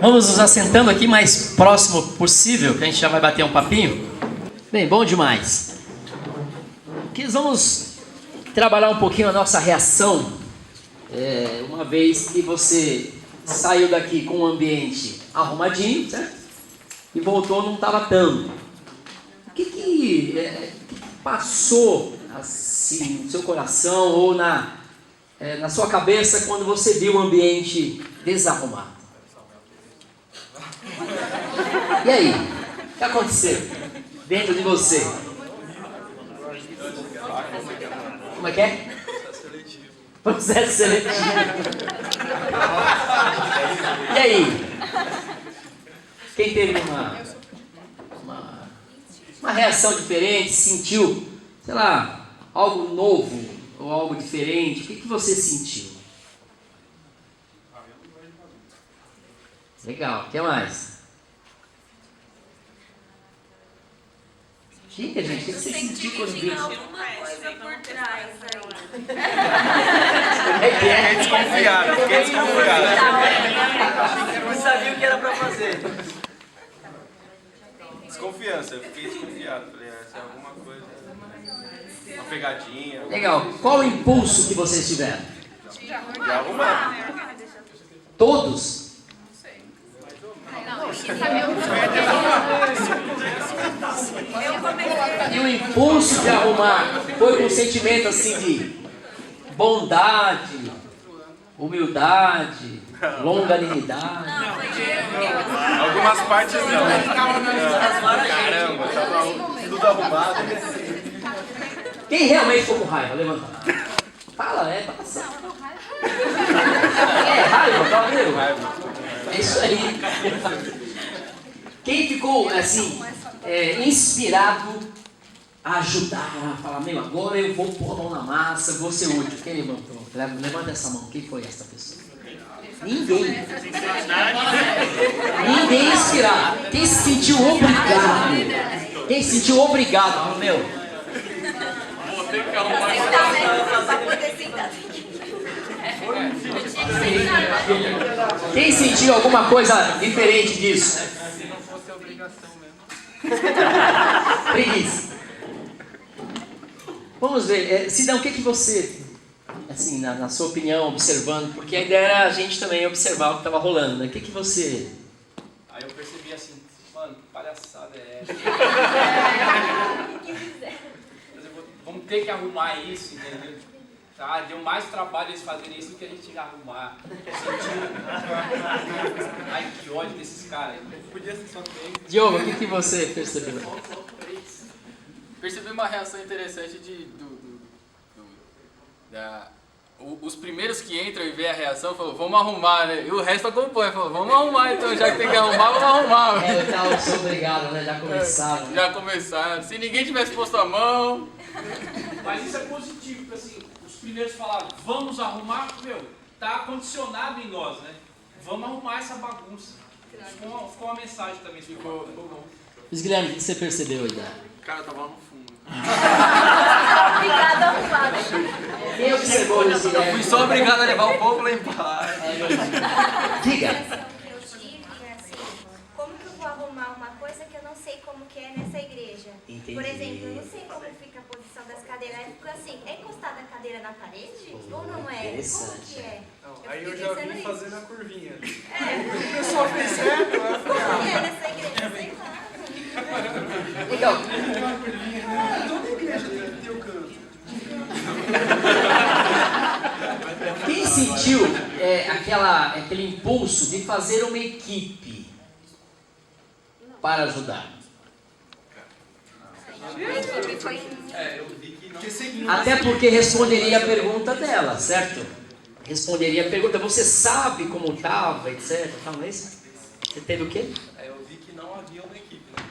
Vamos nos assentando aqui mais próximo possível, que a gente já vai bater um papinho. Bem, bom demais. Aqui vamos trabalhar um pouquinho a nossa reação. Uma vez que você saiu daqui com um ambiente arrumadinho, certo? E voltou, não estava tanto. O que passou assim no seu coração ou na sua cabeça quando você viu o ambiente desarrumado? E aí? O que aconteceu dentro de você? Como é que é? Processo seletivo. E aí? Quem teve uma reação diferente, sentiu, sei lá, algo novo ou algo diferente? O que você sentiu? Legal, o que mais? Diga, gente, o que você sentiu quando viu? Alguma coisa por trás aí. Fiquei desconfiado. Eu não sabia o que era pra fazer. Desconfiança, eu fiquei desconfiado. Falei, se é alguma coisa, uma pegadinha. Legal, qual o impulso que vocês tiveram? De arrumar. Todos? E o impulso de arrumar foi com um sentimento assim de bondade, humildade, longanimidade. Algumas partes não. Caramba, tava tudo arrumado. Quem realmente ficou com raiva? Levanta. Fala, tá certo. Raiva, fala meu. É isso aí. Quem ficou assim, inspirado a ajudar, a falar, agora eu vou pôr a mão na massa, vou ser útil. Quem levantou? Levanta essa mão. Quem foi essa pessoa? Ninguém. Ninguém inspirado. Quem se sentiu obrigado? Quem se sentiu obrigado? Falou, Vou ter que arrumar pra poder sentar aqui. Quem sentiu alguma coisa diferente disso? Se não fosse obrigação mesmo. Preguiça. Vamos ver, Sidão, o que você, assim, na sua opinião, observando, porque a ideia era a gente também observar o que estava rolando, né? O que você... Aí eu percebi assim, mano, que palhaçada é essa? Vamos ter que arrumar isso, entendeu? Tá? Deu mais trabalho eles fazerem isso do que a gente arrumar. Ai, que ódio desses caras. Podia ser só 3. Diogo, o que você percebeu? Percebi uma reação interessante os primeiros que entram e vê a reação falam, vamos arrumar, né? E o resto acompanha, falou, vamos arrumar então, já que tem que arrumar, vamos arrumar. Eu sou obrigado, né? Já começaram. Já começaram. Se ninguém tivesse posto a mão... Mas isso é positivo, porque assim, os primeiros falaram, vamos arrumar, tá condicionado em nós, né? Vamos arrumar essa bagunça. Ficou uma mensagem também, ficou bom. Mas, Guilherme, o que você percebeu aí? O cara tava lá no fundo. Obrigada, arrumada. Quem observou isso, Eu Guilherme? fui só obrigado a levar o povo lá embaixo. Diga. Eu tive assim, como que eu vou arrumar uma coisa que eu não sei como que é nessa igreja? Entendi. Por exemplo, eu não sei como fica a posição das cadeiras. Aí fica assim, é encostada a cadeira na parede? Ou não é? Como Interessante. que é? Aí eu fiquei já pensando vi nisso. fazendo a curvinha. O pessoal fez certo, como que é nessa igreja? Sei lá. Legal. Toda igreja tem que ter o canto. Quem sentiu aquele impulso de fazer uma equipe para ajudar? Até porque responderia a pergunta dela, certo? Responderia a pergunta, você sabe como estava, etc. Não é isso? Você teve o quê? Eu vi que não havia uma equipe, né?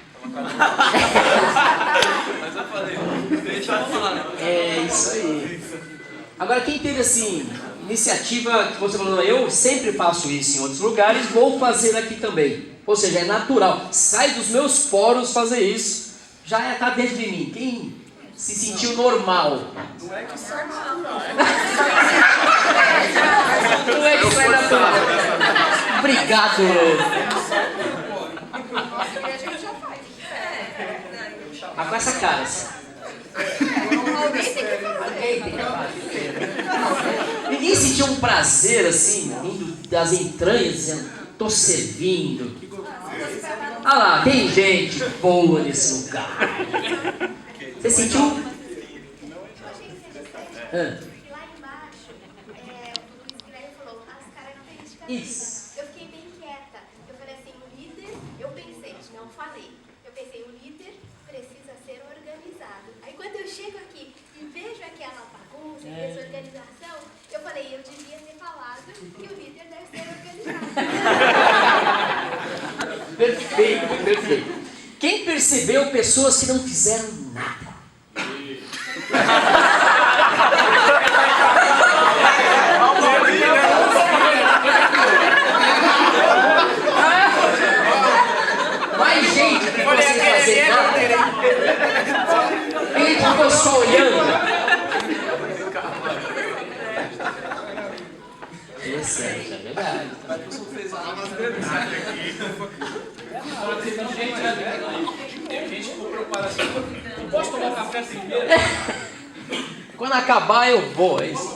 Mas eu falei, deixa eu falar, né? É isso aí. Agora, quem teve assim, iniciativa que você falou, eu sempre faço isso em outros lugares, vou fazer aqui também. Ou seja, é natural, sai dos meus poros fazer isso, já está dentro de mim. Quem se sentiu normal? Não é que sai natural. Não é que sai natural. Obrigado. A gente já faz. Mas com essa cara. Alguém tem que fazer. Ninguém sentiu um prazer assim, vindo das entranhas, dizendo, tô servindo. Ah lá, tem gente boa nesse lugar. Você sentiu? Eu achei interessante. Ah, Lá embaixo, o Luiz Guilherme falou as características isso. dele. Eu fiquei bem quieta. Eu falei assim, o líder, eu pensei, não falei. Eu pensei, o líder precisa ser organizado. Aí quando eu chego aqui e vejo aquela bagunça, desorganização, eu falei, eu devia ter falado que o líder deve ser organizado. Perfeito, perfeito. Quem percebeu pessoas que não fizeram nada? Mais gente que você fazer nada. Ele ficou só olhando. Interessante, é verdade. Tem gente com preocupação. Não posso tomar café primeiro? Quando acabar eu vou, é isso.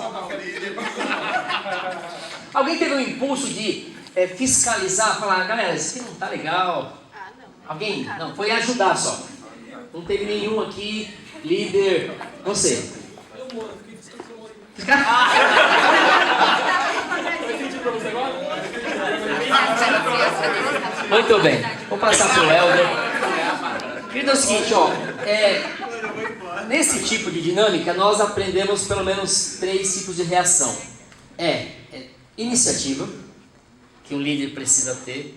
Alguém teve um impulso de fiscalizar, falar, galera, isso aqui não tá legal. Alguém? Não, foi ajudar só. Não teve nenhum aqui, líder. Você. Muito bem, vou passar pro Helder. Querido, é o seguinte, ó. Nesse tipo de dinâmica, nós aprendemos pelo menos 3 tipos de reação. Iniciativa, que um líder precisa ter.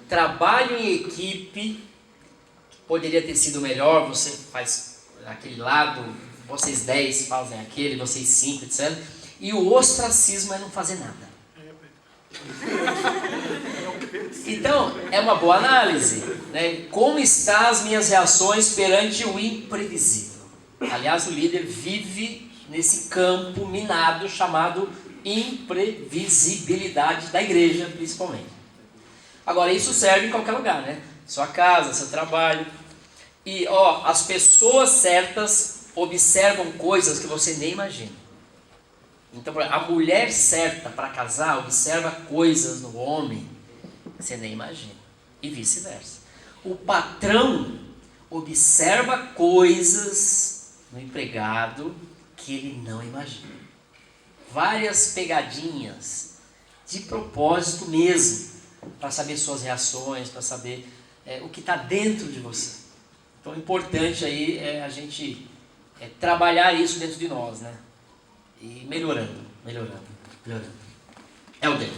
Trabalho em equipe, que poderia ter sido melhor, você faz aquele lado, vocês 10 fazem aquele, vocês 5, etc. E o ostracismo é não fazer nada. Então, é uma boa análise, né? Como estão as minhas reações perante o imprevisível? Aliás, o líder vive nesse campo minado chamado imprevisibilidade da igreja, principalmente. Agora, isso serve em qualquer lugar, né? Sua casa, seu trabalho. E, as pessoas certas observam coisas que você nem imagina. Então, a mulher certa para casar observa coisas no homem que você nem imagina. E vice-versa. O patrão observa coisas no empregado que ele não imagina. Várias pegadinhas de propósito mesmo, para saber suas reações, para saber o que está dentro de você. Então, o importante aí é a gente trabalhar isso dentro de nós, né? E melhorando. Helder.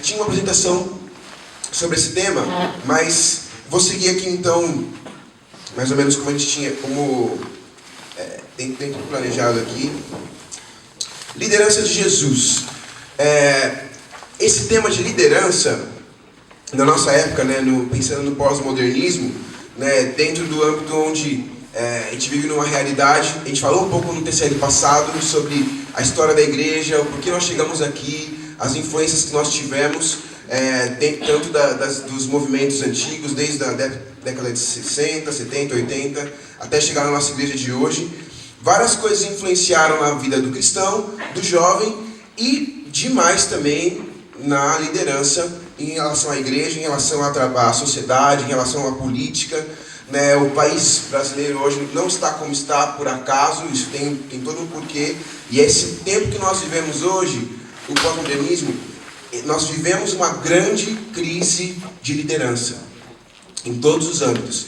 Tinha uma apresentação sobre esse tema, mas vou seguir aqui então, mais ou menos como a gente tinha, dentro do planejado aqui. Liderança de Jesus. Esse tema de liderança, na nossa época, né, pensando no pós-modernismo, né, dentro do âmbito onde a gente vive numa realidade, a gente falou um pouco no TCL passado sobre a história da igreja, o porquê nós chegamos aqui, as influências que nós tivemos, tanto dos movimentos antigos, desde a década de 60, 70, 80, até chegar na nossa igreja de hoje. Várias coisas influenciaram na vida do cristão, do jovem e demais também na liderança em relação à igreja, em relação à sociedade, em relação à política. Né? O país brasileiro hoje não está como está por acaso, isso tem todo um porquê. E esse tempo que nós vivemos hoje, o pós-modernismo, nós vivemos uma grande crise de liderança em todos os âmbitos,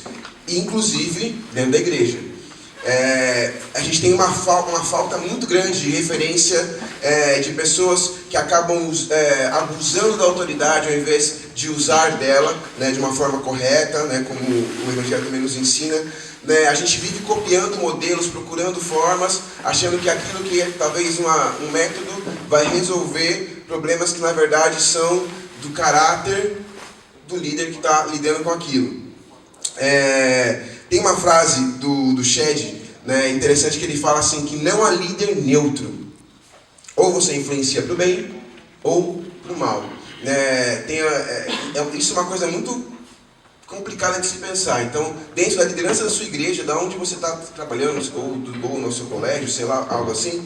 inclusive dentro da igreja. A gente tem uma falta muito grande de referência de pessoas que acabam abusando da autoridade ao invés de usar dela, né, de uma forma correta, né, como o Evangelho também nos ensina. Né, a gente vive copiando modelos, procurando formas, achando que aquilo que é talvez um método vai resolver problemas que na verdade são do caráter do líder que está lidando com aquilo. Tem uma frase do Shed, né, interessante, que ele fala assim, que não há líder neutro. Ou você influencia para o bem ou para o mal. né, isso é uma coisa muito complicada de se pensar. Então, dentro da liderança da sua igreja, da onde você está trabalhando, ou no seu colégio, sei lá, algo assim,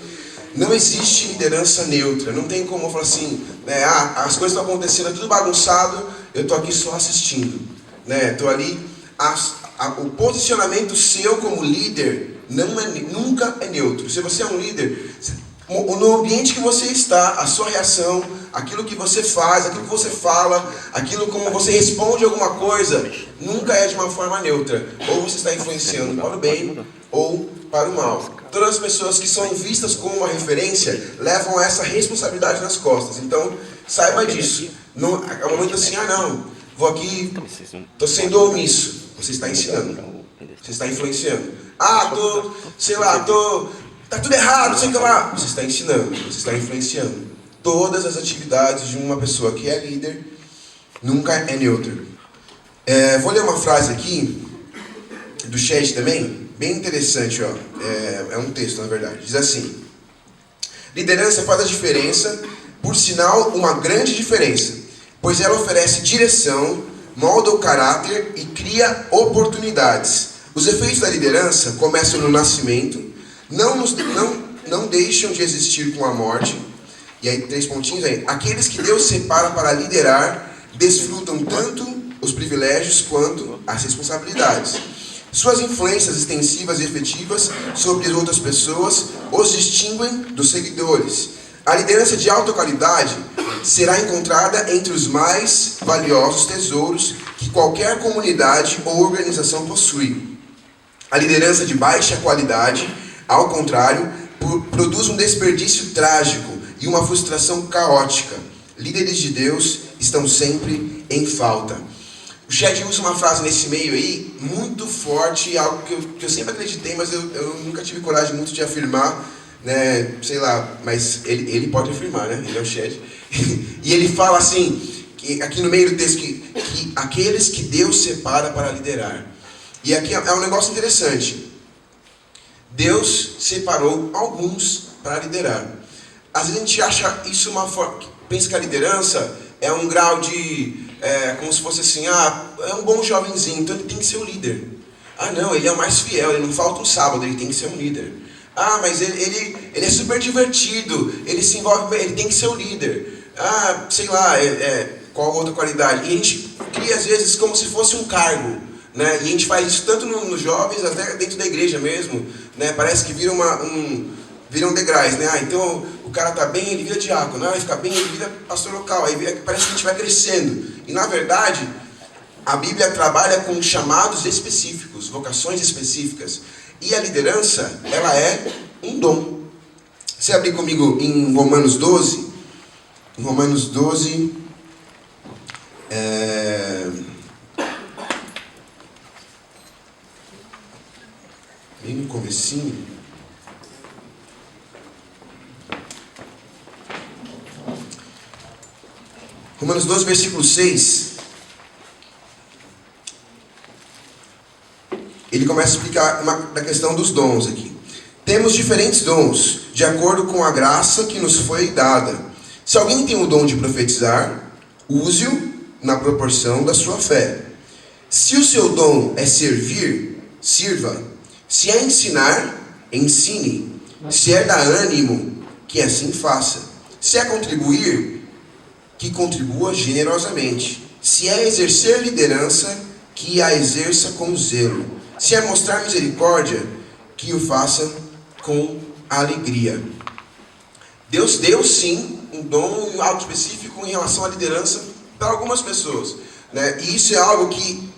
não existe liderança neutra. Não tem como falar assim, né, as coisas estão acontecendo, é tudo bagunçado, eu estou aqui só assistindo. Estou ali, o posicionamento seu como líder nunca é neutro. Se você é um líder, no ambiente que você está, a sua reação, aquilo que você faz, aquilo que você fala, aquilo como você responde a alguma coisa, nunca é de uma forma neutra. Ou você está influenciando para o bem ou para o mal. Todas as pessoas que são vistas como uma referência levam essa responsabilidade nas costas. Então, saiba disso. Não, é um momento assim, não, vou aqui, estou sendo omisso. Você está ensinando. Você está influenciando. Tá tudo errado, não sei o que lá. Você está ensinando, você está influenciando. Todas as atividades de uma pessoa que é líder nunca é neutra. Vou ler uma frase aqui do chat também, bem interessante, ó. É um texto, na verdade. Diz assim: liderança faz a diferença, por sinal, uma grande diferença, pois ela oferece direção, molda o caráter e cria oportunidades. Os efeitos da liderança começam no nascimento, não deixam de existir com a morte. E aí, 3 pontinhos aí. Aqueles que Deus separa para liderar desfrutam tanto os privilégios quanto as responsabilidades. Suas influências extensivas e efetivas sobre as outras pessoas os distinguem dos seguidores. A liderança de alta qualidade será encontrada entre os mais valiosos tesouros que qualquer comunidade ou organização possui. A liderança de baixa qualidade, ao contrário, produz um desperdício trágico e uma frustração caótica. Líderes de Deus estão sempre em falta. O Shed usa uma frase nesse meio aí, muito forte, algo que eu sempre acreditei, mas eu nunca tive coragem muito de afirmar, né? Sei lá, mas ele pode afirmar, né? Ele é o Shed. E ele fala assim, que aqui no meio do texto, que aqueles que Deus separa para liderar. E aqui é um negócio interessante. Deus separou alguns para liderar. Às vezes a gente acha isso uma forma, pensa que a liderança é um grau de, como se fosse assim, é um bom jovenzinho, então ele tem que ser o líder. Não, ele é o mais fiel, ele não falta um sábado, ele tem que ser um líder. Mas ele é super divertido, ele se envolve bem, ele tem que ser o líder. Sei lá, qual outra qualidade. E a gente cria às vezes como se fosse um cargo, né? E a gente faz isso tanto nos jovens, até dentro da igreja mesmo, né? Parece que viram degraus, né? Então o cara tá bem, ele vira diácono, vai ficar bem, ele vira pastor local, aí parece que a gente vai crescendo. E na verdade, a Bíblia trabalha com chamados específicos, vocações específicas. E a liderança, ela é um dom. Você abrir comigo em Romanos 12? Em Romanos 12, bem no comecinho. Romanos 12, versículo 6. Ele começa a explicar da questão dos dons aqui. Temos diferentes dons, de acordo com a graça que nos foi dada. Se alguém tem o dom de profetizar, use-o na proporção da sua fé. Se o seu dom é servir, sirva. Se é ensinar, ensine. Se é dar ânimo, que assim faça. Se é contribuir, que contribua generosamente. Se é exercer liderança, que a exerça com zelo. Se é mostrar misericórdia, que o faça com alegria. Deus deu sim um dom algo específico em relação à liderança para algumas pessoas, né? E isso é algo que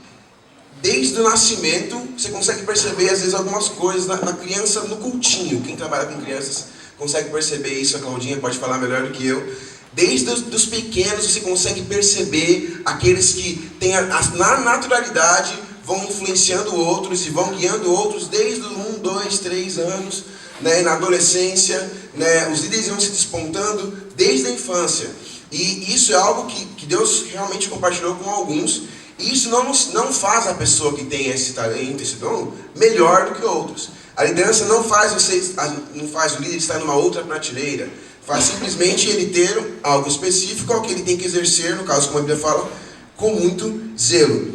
desde o nascimento você consegue perceber às vezes algumas coisas na criança, no cultinho. Quem trabalha com crianças consegue perceber isso. A Claudinha pode falar melhor do que eu. Desde os pequenos você consegue perceber aqueles que têm na naturalidade vão influenciando outros e vão guiando outros desde os 1, 2, 3 anos, né? Na adolescência, né? Os líderes vão se despontando desde a infância. E isso é algo que Deus realmente compartilhou com alguns. E isso não faz a pessoa que tem esse talento, esse dom, melhor do que outros. A liderança não faz o líder estar numa outra prateleira. faz simplesmente ele ter algo específico ao que ele tem que exercer, no caso, como a Bíblia fala, com muito zelo.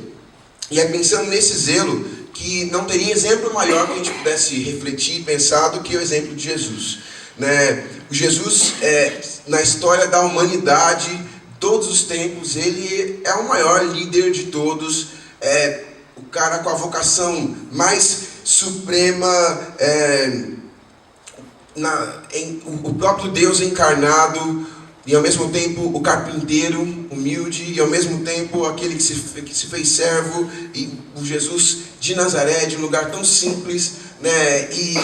E é pensando nesse zelo que não teria exemplo maior que a gente pudesse refletir e pensar do que o exemplo de Jesus. Né? O Jesus, na história da humanidade, todos os tempos, ele é o maior líder de todos, é o cara com a vocação mais suprema, o próprio Deus encarnado, e ao mesmo tempo o carpinteiro humilde, e ao mesmo tempo aquele que se fez servo, e o Jesus de Nazaré, de um lugar tão simples, né? E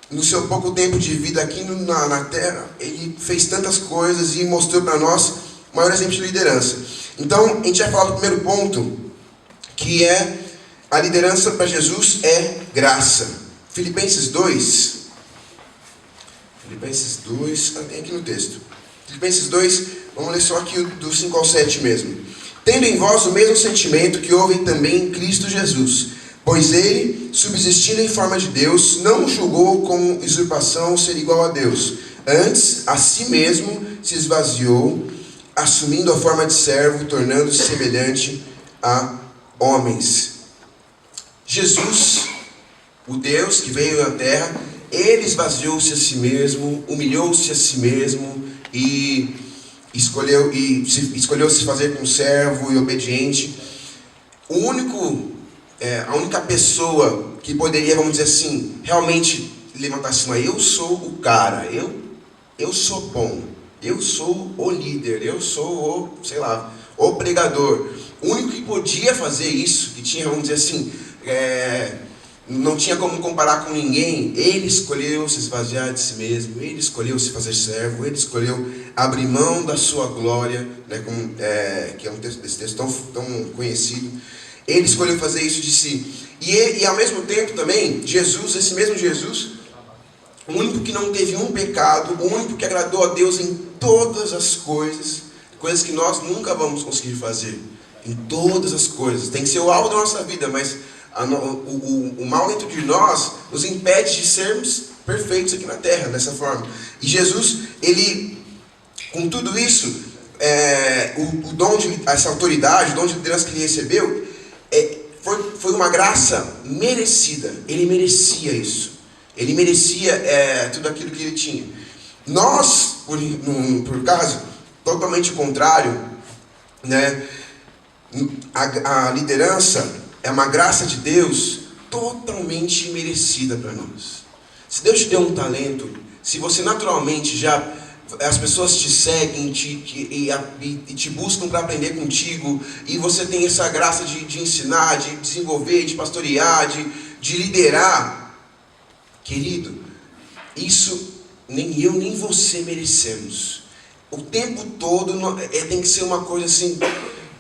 no seu pouco tempo de vida aqui na Terra, ele fez tantas coisas e mostrou para nós o maior exemplo de liderança. Então, a gente vai falar do primeiro ponto, que é a liderança para Jesus é graça. Filipenses 2, tem aqui no texto. Filipenses 2, vamos ler só aqui do 5 ao 7 mesmo. Tendo em vós o mesmo sentimento que houve também em Cristo Jesus, pois ele, subsistindo em forma de Deus, não julgou como usurpação ser igual a Deus. Antes, a si mesmo se esvaziou, assumindo a forma de servo, tornando-se semelhante a homens. Jesus, o Deus que veio à terra, ele esvaziou-se a si mesmo, humilhou-se a si mesmo e escolheu se fazer como servo e obediente. A única pessoa que poderia, vamos dizer assim, realmente levantar assim, eu sou o cara, eu sou bom, eu sou o líder, eu sou o pregador. O único que podia fazer isso, que tinha, vamos dizer assim, não tinha como comparar com ninguém, ele escolheu se esvaziar de si mesmo, ele escolheu se fazer servo, ele escolheu abrir mão da sua glória, né, que é esse texto tão conhecido. Ele escolheu fazer isso de si. E ao mesmo tempo também, Jesus, esse mesmo Jesus, o único que não teve um pecado, o único que agradou a Deus em todas as coisas que nós nunca vamos conseguir fazer. Em todas as coisas. Tem que ser o alvo da nossa vida, mas o mal dentro de nós nos impede de sermos perfeitos aqui na terra, dessa forma. E Jesus, ele, com tudo isso, o dom essa autoridade, o dom de liderança que ele recebeu, foi uma graça merecida. Ele merecia isso. Ele merecia tudo aquilo que ele tinha. Nós, por caso, totalmente contrário, né? A liderança é uma graça de Deus totalmente merecida para nós. Se Deus te deu um talento, se você naturalmente as pessoas te seguem e te buscam para aprender contigo, e você tem essa graça de ensinar, de desenvolver, de pastorear, de liderar, querido, isso nem eu nem você merecemos. O tempo todo tem que ser uma coisa assim,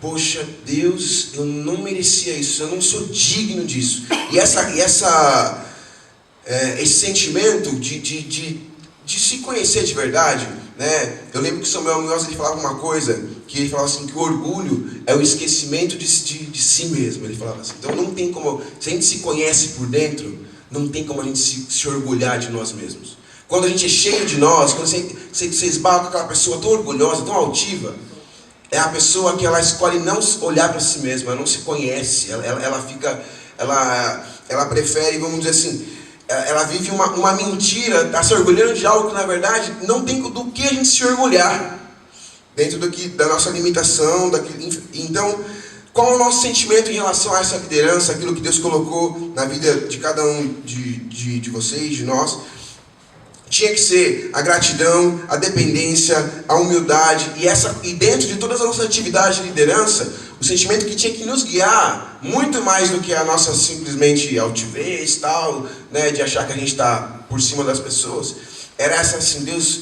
poxa, Deus, eu não merecia isso, eu não sou digno disso. E esse sentimento de se conhecer de verdade, né? Eu lembro que Samuel Munhoz, ele falava uma coisa, que ele falava assim, que o orgulho é o esquecimento de si mesmo. Ele falava assim, então não tem como, se a gente se conhece por dentro, não tem como a gente se orgulhar de nós mesmos. Quando a gente é cheio de nós, quando você esbarra com aquela pessoa tão orgulhosa, tão altiva, é a pessoa que ela escolhe não olhar para si mesma, ela não se conhece, ela prefere, vamos dizer assim, ela vive uma mentira, está se orgulhando de algo que na verdade não tem do que a gente se orgulhar, dentro da nossa limitação, então, qual é o nosso sentimento em relação a essa liderança, aquilo que Deus colocou na vida de cada um de vocês, de nós? Tinha que ser a gratidão, a dependência, a humildade, e dentro de todas as nossas atividades de liderança, o sentimento que tinha que nos guiar, muito mais do que a nossa simplesmente altivez, tal, né, de achar que a gente está por cima das pessoas, era essa assim, Deus,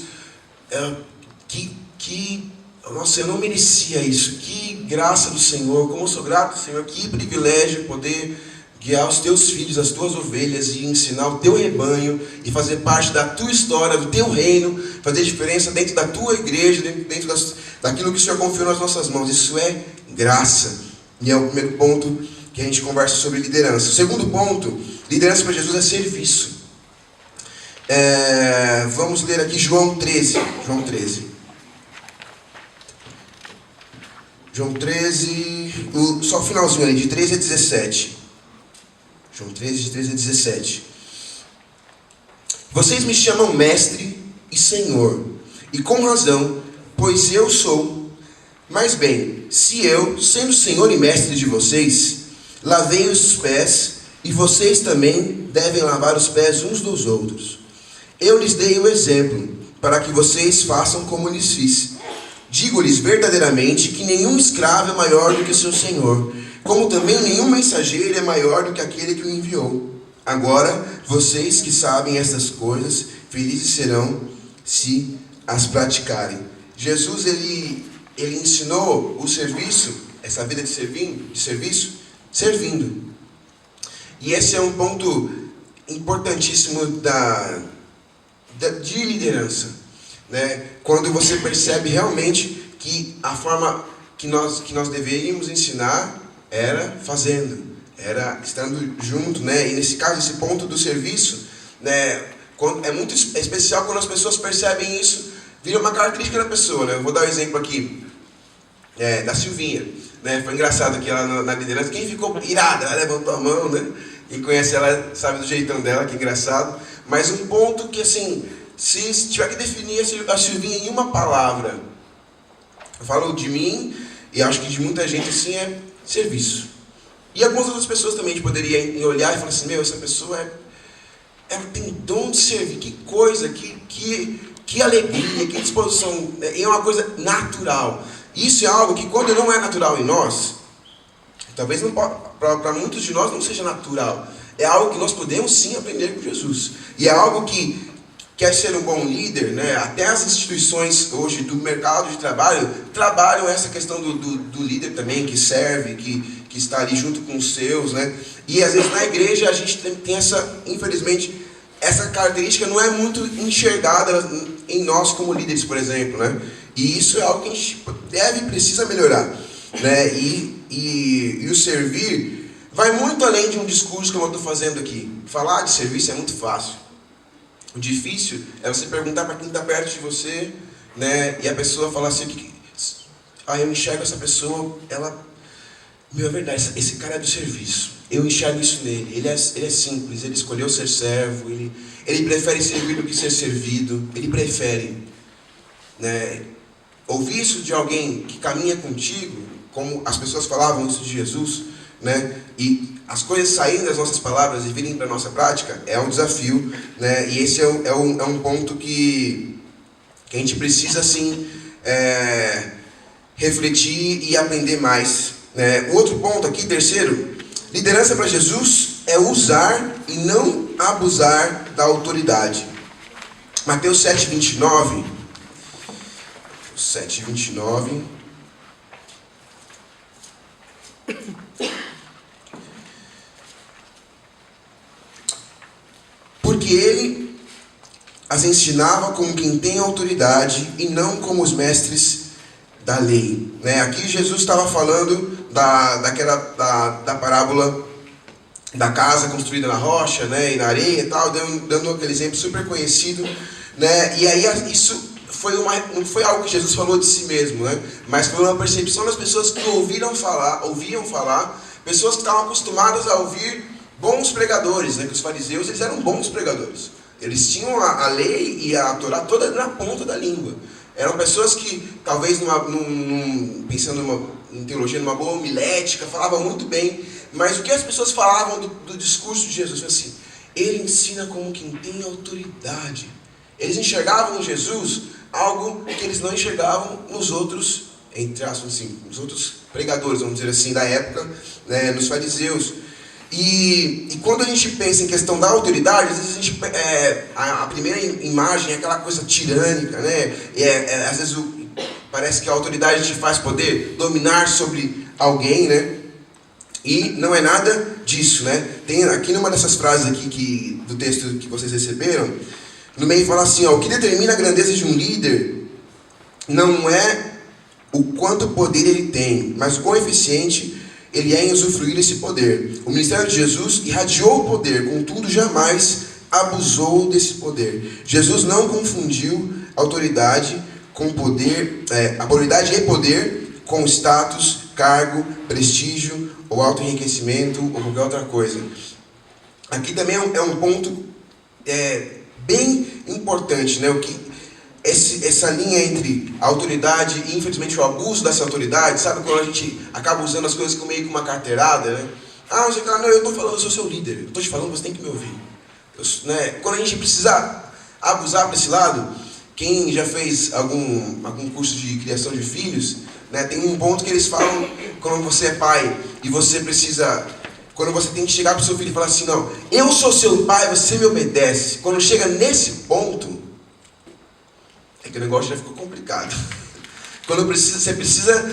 nossa, eu não merecia isso, que graça do Senhor, como eu sou grato ao Senhor, que privilégio poder guiar os teus filhos, as tuas ovelhas, e ensinar o teu rebanho, e fazer parte da tua história, do teu reino, fazer diferença dentro da tua igreja, dentro daquilo que o Senhor confiou nas nossas mãos. Isso é graça. E é o primeiro ponto que a gente conversa sobre liderança. O segundo ponto, liderança para Jesus é serviço. Vamos ler aqui João 13. João 13. João 13, só o finalzinho ali, de 13 a 17. João 13, de 13 a 17. Vocês me chamam mestre e senhor, e com razão, pois eu sou. Mas bem, se eu, sendo senhor e mestre de vocês, lavei os pés, e vocês também devem lavar os pés uns dos outros. Eu lhes dei o exemplo, para que vocês façam como lhes fiz. Digo-lhes verdadeiramente que nenhum escravo é maior do que seu senhor, como também nenhum mensageiro é maior do que aquele que o enviou. Agora, vocês que sabem essas coisas, felizes serão se as praticarem. Jesus, ele ensinou o serviço, essa vida de serviço, servindo. E esse é um ponto importantíssimo de liderança, né? Quando você percebe realmente que a forma que nós deveríamos ensinar era fazendo, era estando junto, né? E nesse caso, esse ponto do serviço, né, é muito especial quando as pessoas percebem isso, vira uma característica da pessoa, né? Eu vou dar um exemplo aqui, da Silvinha, né? Foi engraçado que ela na liderança, quem ficou irada, ela levantou a mão, né? Quem conhece ela sabe do jeitão dela, que engraçado. Mas um ponto que, assim, se tiver que definir a Silvinha em uma palavra, eu falo de mim, e acho que de muita gente, assim, é serviço. E algumas outras pessoas também a gente poderia olhar e falar assim, essa pessoa ela tem dom de servir, que coisa, que alegria, que disposição, é uma coisa natural. Isso é algo que quando não é natural em nós, talvez para muitos de nós não seja natural. É algo que nós podemos sim aprender com Jesus. E é algo que quer ser um bom líder, né? Até as instituições hoje do mercado de trabalho trabalham essa questão do líder também, que serve, que está ali junto com os seus, né? E às vezes na igreja a gente tem infelizmente, essa característica não é muito enxergada em nós como líderes, por exemplo, né? E isso é algo que a gente precisa melhorar, né? E o servir vai muito além de um discurso como eu estou fazendo aqui. Falar de serviço é muito fácil. O difícil é você perguntar para quem está perto de você, né? E a pessoa falar assim, eu enxergo essa pessoa, é verdade, esse cara é do serviço. Eu enxergo isso nele. Ele é simples, ele escolheu ser servo, ele prefere servir do que ser servido. Ele prefere, né? Ouvir isso de alguém que caminha contigo, como as pessoas falavam isso de Jesus, né? E as coisas saírem das nossas palavras e virem para a nossa prática é um desafio, né? E esse é um ponto que a gente precisa, assim, refletir e aprender mais, né? O outro ponto aqui, terceiro, liderança para Jesus é usar e não abusar da autoridade. Mateus 7:29. 7:29. Porque ele as ensinava como quem tem autoridade e não como os mestres da lei, né? Aqui Jesus estava falando da parábola da casa construída na rocha, né, e na areia e tal, dando aquele exemplo super conhecido, né? E aí isso não foi algo que Jesus falou de si mesmo, né? Mas foi uma percepção das pessoas que ouviam falar, pessoas que estavam acostumadas a ouvir bons pregadores, né? Que os fariseus, eles eram bons pregadores. Eles tinham a lei e a Torá toda na ponta da língua. Eram pessoas que, talvez, pensando em teologia, numa boa homilética, falavam muito bem. Mas o que as pessoas falavam do discurso de Jesus? Assim, ele ensina como quem tem autoridade. Eles enxergavam em Jesus algo que eles não enxergavam nos outros, entre aspas, assim, nos outros pregadores, vamos dizer assim, da época, né, nos fariseus. E quando a gente pensa em questão da autoridade, às vezes a primeira imagem é aquela coisa tirânica, né? Às vezes parece que a autoridade te faz poder dominar sobre alguém, né? E não é nada disso, né? Tem aqui numa dessas frases aqui do texto que vocês receberam, no meio fala assim, o que determina a grandeza de um líder não é o quanto poder ele tem, mas o quão eficiente ele é em usufruir esse poder. O ministério de Jesus irradiou o poder, contudo jamais abusou desse poder. Jesus não confundiu autoridade com poder, autoridade e poder com status, cargo, prestígio ou auto-enriquecimento ou qualquer outra coisa. Aqui também é um ponto bem importante, né? Essa linha entre a autoridade e, infelizmente, o abuso dessa autoridade, sabe quando a gente acaba usando as coisas meio que uma carteirada, né? Ah, você fala, não, eu estou falando, eu sou seu líder, eu estou te falando, você tem que me ouvir. Quando a gente precisa abusar para esse lado, quem já fez algum curso de criação de filhos, né, tem um ponto que eles falam, quando você é pai e você precisa... Quando você tem que chegar para o seu filho e falar assim, não, eu sou seu pai, você me obedece. Quando chega nesse ponto, é que o negócio já ficou complicado. Quando você precisa,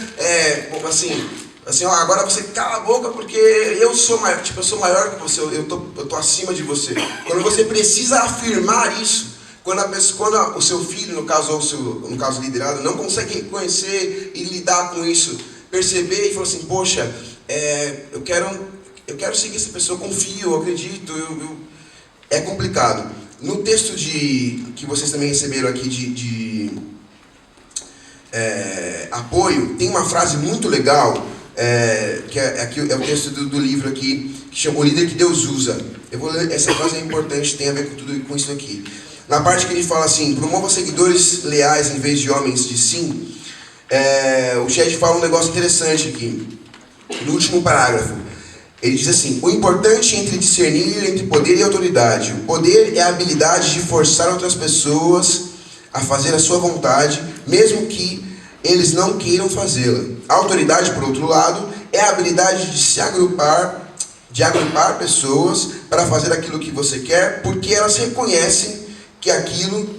ó, agora você cala a boca porque eu sou maior, eu sou maior que você, eu tô acima de você. Quando você precisa afirmar isso, quando o seu filho, no caso liderado, não consegue reconhecer e lidar com isso, perceber e falar assim, poxa, eu quero seguir essa pessoa, confio, eu acredito, é complicado. No texto que vocês também receberam aqui de apoio, tem uma frase muito legal, que é o texto do livro aqui, que chama O Líder que Deus Usa. Eu vou ler, essa frase é importante, tem a ver com isso aqui. Na parte que ele fala assim, promova seguidores leais em vez de homens de sim, o Shed fala um negócio interessante aqui, no último parágrafo. Ele diz assim, o importante entre discernir entre poder e autoridade. O poder é a habilidade de forçar outras pessoas a fazer a sua vontade, mesmo que eles não queiram fazê-la. A autoridade, por outro lado, é a habilidade de agrupar pessoas para fazer aquilo que você quer, porque elas reconhecem que aquilo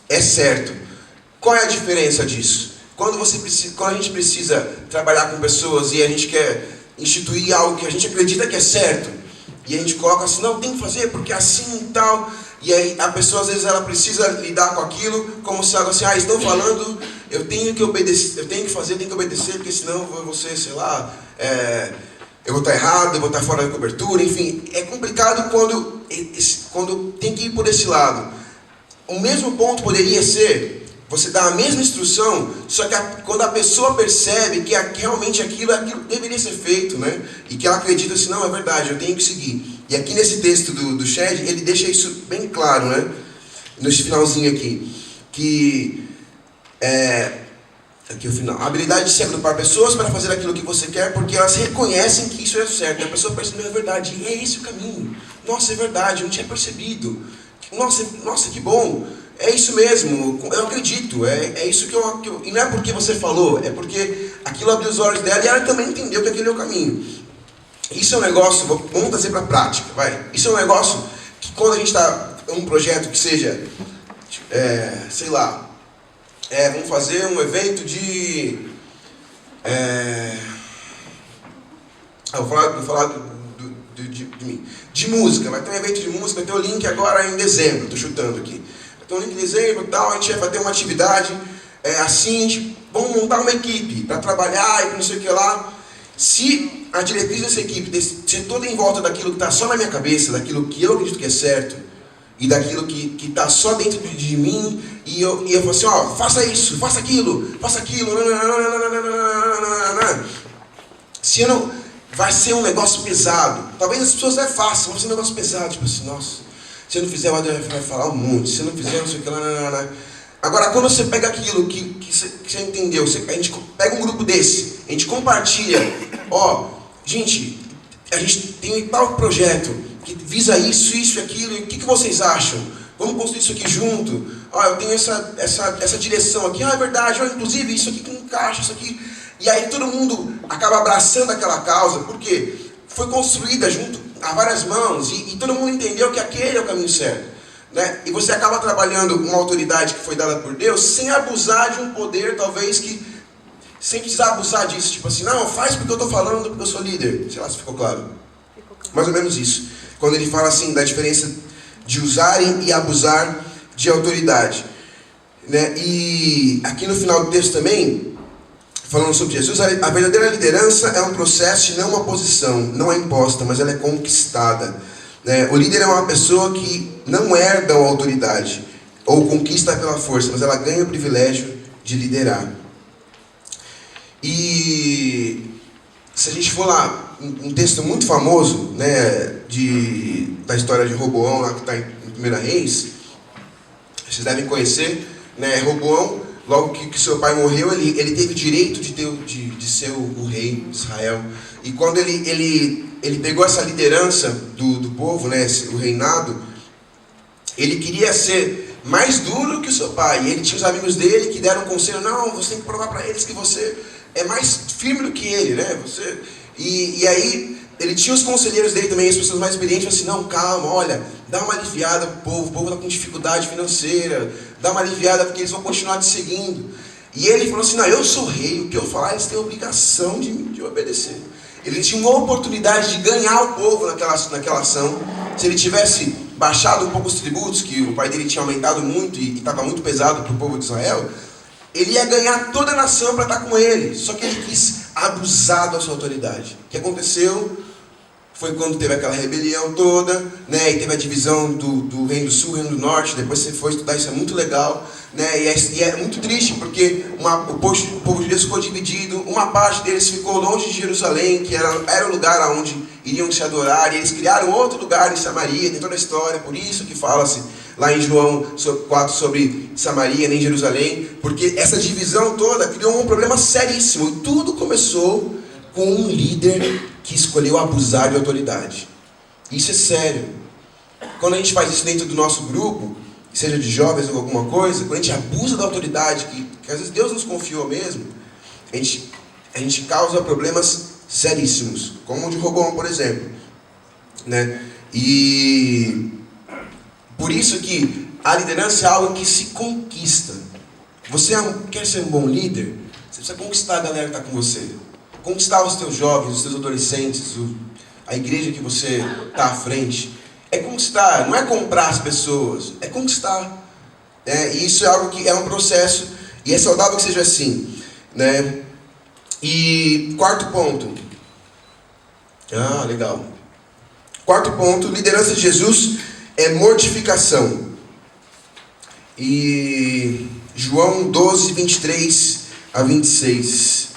é certo. Qual é a diferença disso? Quando a gente precisa trabalhar com pessoas e a gente quer instituir algo que a gente acredita que é certo, e a gente coloca assim, não, tem que fazer porque é assim e tal, e aí a pessoa às vezes ela precisa lidar com aquilo como se algo assim, estão falando, eu tenho que obedecer, eu tenho que fazer, eu tenho que obedecer, porque senão eu vou ser, sei lá, eu vou estar errado, eu vou estar fora da cobertura, enfim, é complicado quando tem que ir por esse lado. O mesmo ponto poderia ser você dá a mesma instrução, só que quando a pessoa percebe que realmente aquilo deveria ser feito, né? E que ela acredita assim, não, é verdade, eu tenho que seguir. E aqui nesse texto do Shed, ele deixa isso bem claro, né? Nesse finalzinho aqui. Que aqui o final. A habilidade de se agrupar pessoas para fazer aquilo que você quer, porque elas reconhecem que isso é certo. E a pessoa percebe, é verdade, e é esse o caminho. Nossa, é verdade, eu não tinha percebido. Nossa, que bom. É isso mesmo, eu acredito, é isso que eu... E não é porque você falou, é porque aquilo abriu os olhos dela e ela também entendeu que aquele é o caminho. Isso é um negócio, vamos trazer para a prática, vai. Isso é um negócio que quando a gente está em um projeto que seja, sei lá, vamos fazer um evento de... vou falar de mim. De música, vai ter um evento de música, vai ter o link agora em dezembro, estou chutando aqui. Então, em dezembro e tal, a gente vai ter uma atividade assim, vamos montar uma equipe para trabalhar e não sei o que lá. Se a diretriz dessa equipe ser toda em volta daquilo que está só na minha cabeça, daquilo que eu acredito que é certo, e daquilo que está só dentro de mim, e eu falo assim, ó, faça isso, faça aquilo, se eu não... Vai ser um negócio pesado. Talvez as pessoas façam, vai ser um negócio pesado, tipo assim, nossa... Se eu não fizer, vai falar um monte. Se eu não fizer, não sei o que lá. Agora, quando você pega aquilo que você entendeu, a gente pega um grupo desse, a gente compartilha. Ó, gente, a gente tem tal projeto que visa isso e aquilo. E o que vocês acham? Vamos construir isso aqui junto. Ó, eu tenho essa direção aqui. É verdade. Ó, inclusive, isso aqui que encaixa, isso aqui. E aí todo mundo acaba abraçando aquela causa, porque foi construída junto a várias mãos, e todo mundo entendeu que aquele é o caminho certo, né? E você acaba trabalhando uma autoridade que foi dada por Deus, sem abusar de um poder, talvez, sem precisar abusar disso, tipo assim, não, faz porque eu estou falando, porque eu sou líder. Sei lá se ficou claro. Mais ou menos isso. Quando ele fala assim, da diferença de usarem e abusar de autoridade, né? E aqui no final do texto também, falando sobre Jesus, a verdadeira liderança é um processo e não uma posição. Não é imposta, mas ela é conquistada. né? O líder é uma pessoa que não herda a autoridade ou conquista pela força, mas ela ganha o privilégio de liderar. E se a gente for lá, um texto muito famoso, né, da história de Roboão, lá que está em 1 Reis, vocês devem conhecer, né? Roboão, logo que seu pai morreu, ele teve o direito de ser o rei de Israel. E quando ele pegou essa liderança do povo, né, o reinado, ele queria ser mais duro que o seu pai. E ele tinha os amigos dele que deram um conselho: não, você tem que provar para eles que você é mais firme do que ele, né? E aí ele tinha os conselheiros dele também, as pessoas mais experientes, assim: não, calma, olha, dá uma aliviada pro povo, o povo está com dificuldade financeira, dá uma aliviada porque eles vão continuar te seguindo. E ele falou assim: não, eu sou rei, o que eu falar eles têm a obrigação de obedecer. Ele tinha uma oportunidade de ganhar o povo naquela ação. Se ele tivesse baixado um pouco os tributos, que o pai dele tinha aumentado muito e estava muito pesado para o povo de Israel, ele ia ganhar toda a nação para estar com ele. Só que ele quis abusar da sua autoridade. O que aconteceu foi quando teve aquela rebelião toda, né, e teve a divisão do Reino do Sul, Reino do Norte. Depois você foi estudar, isso é muito legal, né, e é muito triste, porque o povo de Deus ficou dividido. Uma parte deles ficou longe de Jerusalém, que era o lugar onde iriam se adorar, e eles criaram outro lugar em Samaria. Tem toda a história, por isso que fala-se lá em João 4 sobre Samaria, nem Jerusalém, porque essa divisão toda criou um problema seríssimo. E tudo começou com um líder que escolheu abusar de autoridade. Isso é sério. Quando a gente faz isso dentro do nosso grupo, seja de jovens ou alguma coisa, quando a gente abusa da autoridade, que às vezes Deus nos confiou mesmo, a gente causa problemas seríssimos, como o de Roboão, por exemplo, né? E por isso que a liderança é algo que se conquista. Você quer ser um bom líder? Você precisa conquistar a galera que está com você. Conquistar os teus jovens, os teus adolescentes, a igreja que você está à frente. É conquistar, não é comprar as pessoas, é conquistar. E isso é algo que é um processo, e é saudável que seja assim, né? E quarto ponto. Legal. Quarto ponto, liderança de Jesus é mortificação. E João 12, 23 a 26.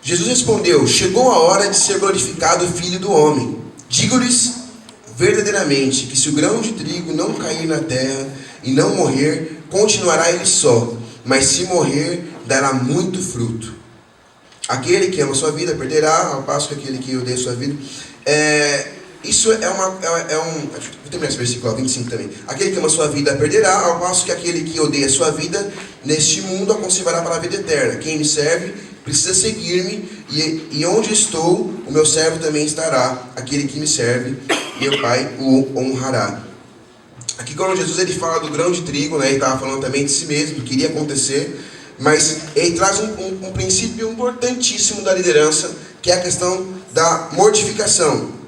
Jesus respondeu: chegou a hora de ser glorificado o Filho do Homem. Digo-lhes verdadeiramente que se o grão de trigo não cair na terra e não morrer, continuará ele só, mas se morrer, dará muito fruto. Aquele que ama sua vida perderá, ao passo que aquele que odeia sua vida... Vou terminar esse versículo 25 também. Aquele que ama sua vida perderá, ao passo que aquele que odeia sua vida neste mundo a conservará para a vida eterna. Quem me serve precisa seguir-me, e onde estou, o meu servo também estará. Aquele que me serve, meu Pai o honrará. Aqui quando Jesus ele fala do grão de trigo, né, ele estava falando também de si mesmo, do que iria acontecer, mas ele traz um princípio importantíssimo da liderança, que é a questão da mortificação.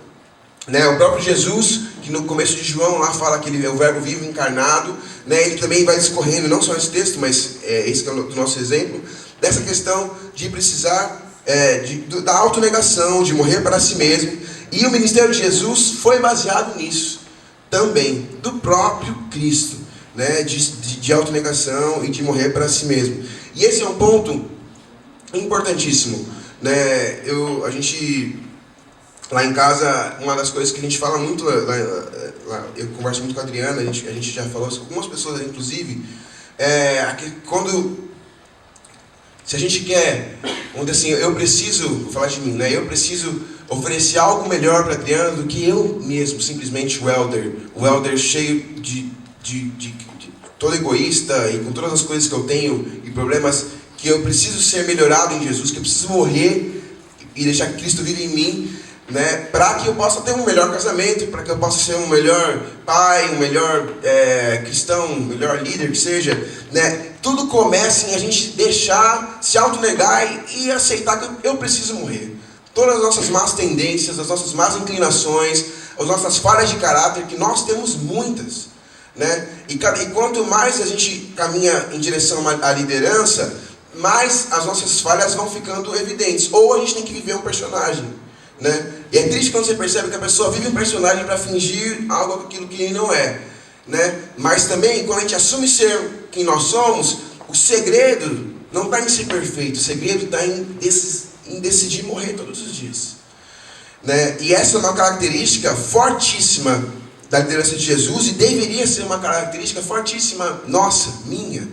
Né, o próprio Jesus, que no começo de João lá fala que ele é o verbo vivo encarnado, né, ele também vai discorrendo, não só nesse texto, mas esse que é o nosso exemplo, dessa questão de precisar da autonegação, de morrer para si mesmo. E o ministério de Jesus foi baseado nisso também, do próprio Cristo, né, de autonegação e de morrer para si mesmo. E esse é um ponto importantíssimo, né? A gente... Lá em casa, uma das coisas que a gente fala muito, eu converso muito com a Adriana, a gente já falou com algumas pessoas, inclusive, se a gente quer, vamos dizer assim, eu preciso, vou falar de mim, né? Eu preciso oferecer algo melhor para a Adriana do que eu mesmo, simplesmente o Elder cheio de todo egoísta e com todas as coisas que eu tenho e problemas, que eu preciso ser melhorado em Jesus, que eu preciso morrer e deixar que Cristo viva em mim, né, para que eu possa ter um melhor casamento, para que eu possa ser um melhor pai, um melhor cristão, um melhor líder que seja, né? Tudo começa em a gente deixar, se autonegar e aceitar que eu preciso morrer. Todas as nossas más tendências, as nossas más inclinações, as nossas falhas de caráter, que nós temos muitas, né? E quanto mais a gente caminha em direção à liderança, mais as nossas falhas vão ficando evidentes. Ou a gente tem que viver um personagem, né? E é triste quando você percebe que a pessoa vive um personagem para fingir algo aquilo que ele não é, né? Mas também, quando a gente assume ser quem nós somos, o segredo não está em ser perfeito, o segredo está em decidir morrer todos os dias, né? E essa é uma característica fortíssima da liderança de Jesus, e deveria ser uma característica fortíssima nossa, minha,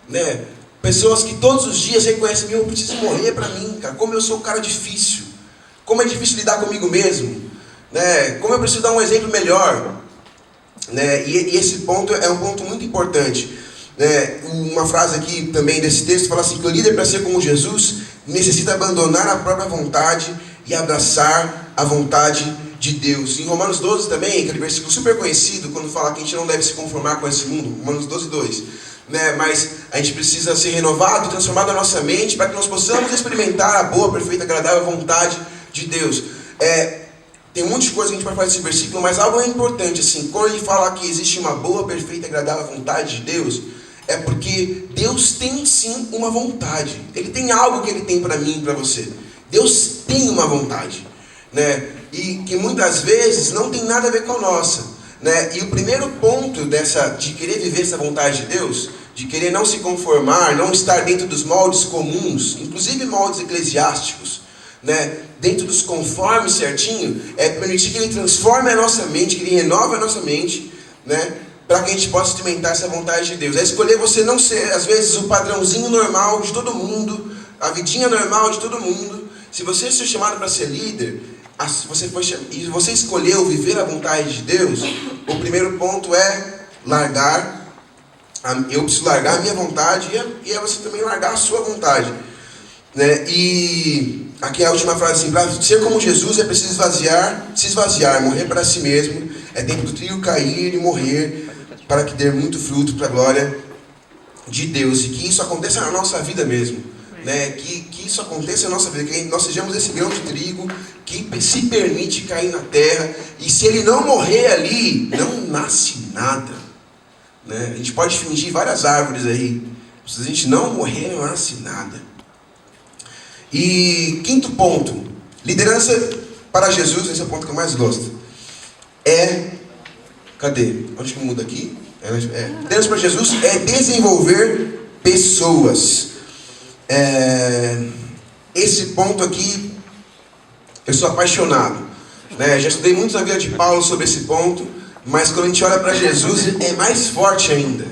né? Pessoas que todos os dias reconhecem: eu preciso morrer para mim, cara. Como eu sou um cara difícil, como é difícil lidar comigo mesmo, né? Como eu preciso dar um exemplo melhor, né? E esse ponto é um ponto muito importante, né? Uma frase aqui também desse texto fala assim: que o líder, para ser como Jesus, necessita abandonar a própria vontade e abraçar a vontade de Deus. Em Romanos 12 também, aquele versículo super conhecido, quando fala que a gente não deve se conformar com esse mundo, Romanos 12, 2, né? Mas a gente precisa ser renovado, transformado na nossa mente, para que nós possamos experimentar a boa, perfeita, agradável vontade de Deus. Tem um monte de coisa que a gente pode falar desse versículo, mas algo é importante, assim, quando ele fala que existe uma boa, perfeita, agradável vontade de Deus, é porque Deus tem sim uma vontade. Ele tem algo que Ele tem para mim e para você. Deus tem uma vontade, né? E que muitas vezes não tem nada a ver com a nossa, né? E o primeiro ponto de querer viver essa vontade de Deus, de querer não se conformar, não estar dentro dos moldes comuns, inclusive moldes eclesiásticos, né? Dentro dos conformes certinho, é permitir que Ele transforme a nossa mente, que Ele renove a nossa mente, né? Para que a gente possa experimentar essa vontade de Deus. É escolher você não ser, às vezes, o padrãozinho normal de todo mundo, a vidinha normal de todo mundo. Se você é chamado para ser líder, e você escolheu viver a vontade de Deus, o primeiro ponto é largar. Eu preciso largar a minha vontade e é você também largar a sua vontade, né? E aqui é a última frase assim: para ser como Jesus é preciso se esvaziar, morrer para si mesmo. É tempo do trigo cair e morrer, para que dê muito fruto para a glória de Deus. E que isso aconteça na nossa vida mesmo, né? Que isso aconteça na nossa vida, que nós sejamos esse grão de trigo que se permite cair na terra, e se ele não morrer ali, não nasce nada, né? A gente pode fingir várias árvores aí, se a gente não morrer, não nasce nada. E quinto ponto, liderança para Jesus, esse é o ponto que eu mais gosto. Cadê? Onde que muda aqui? Liderança para Jesus é desenvolver pessoas. Esse ponto aqui, eu sou apaixonado, né? Já estudei muito na vida de Paulo sobre esse ponto, mas quando a gente olha para Jesus, é mais forte ainda.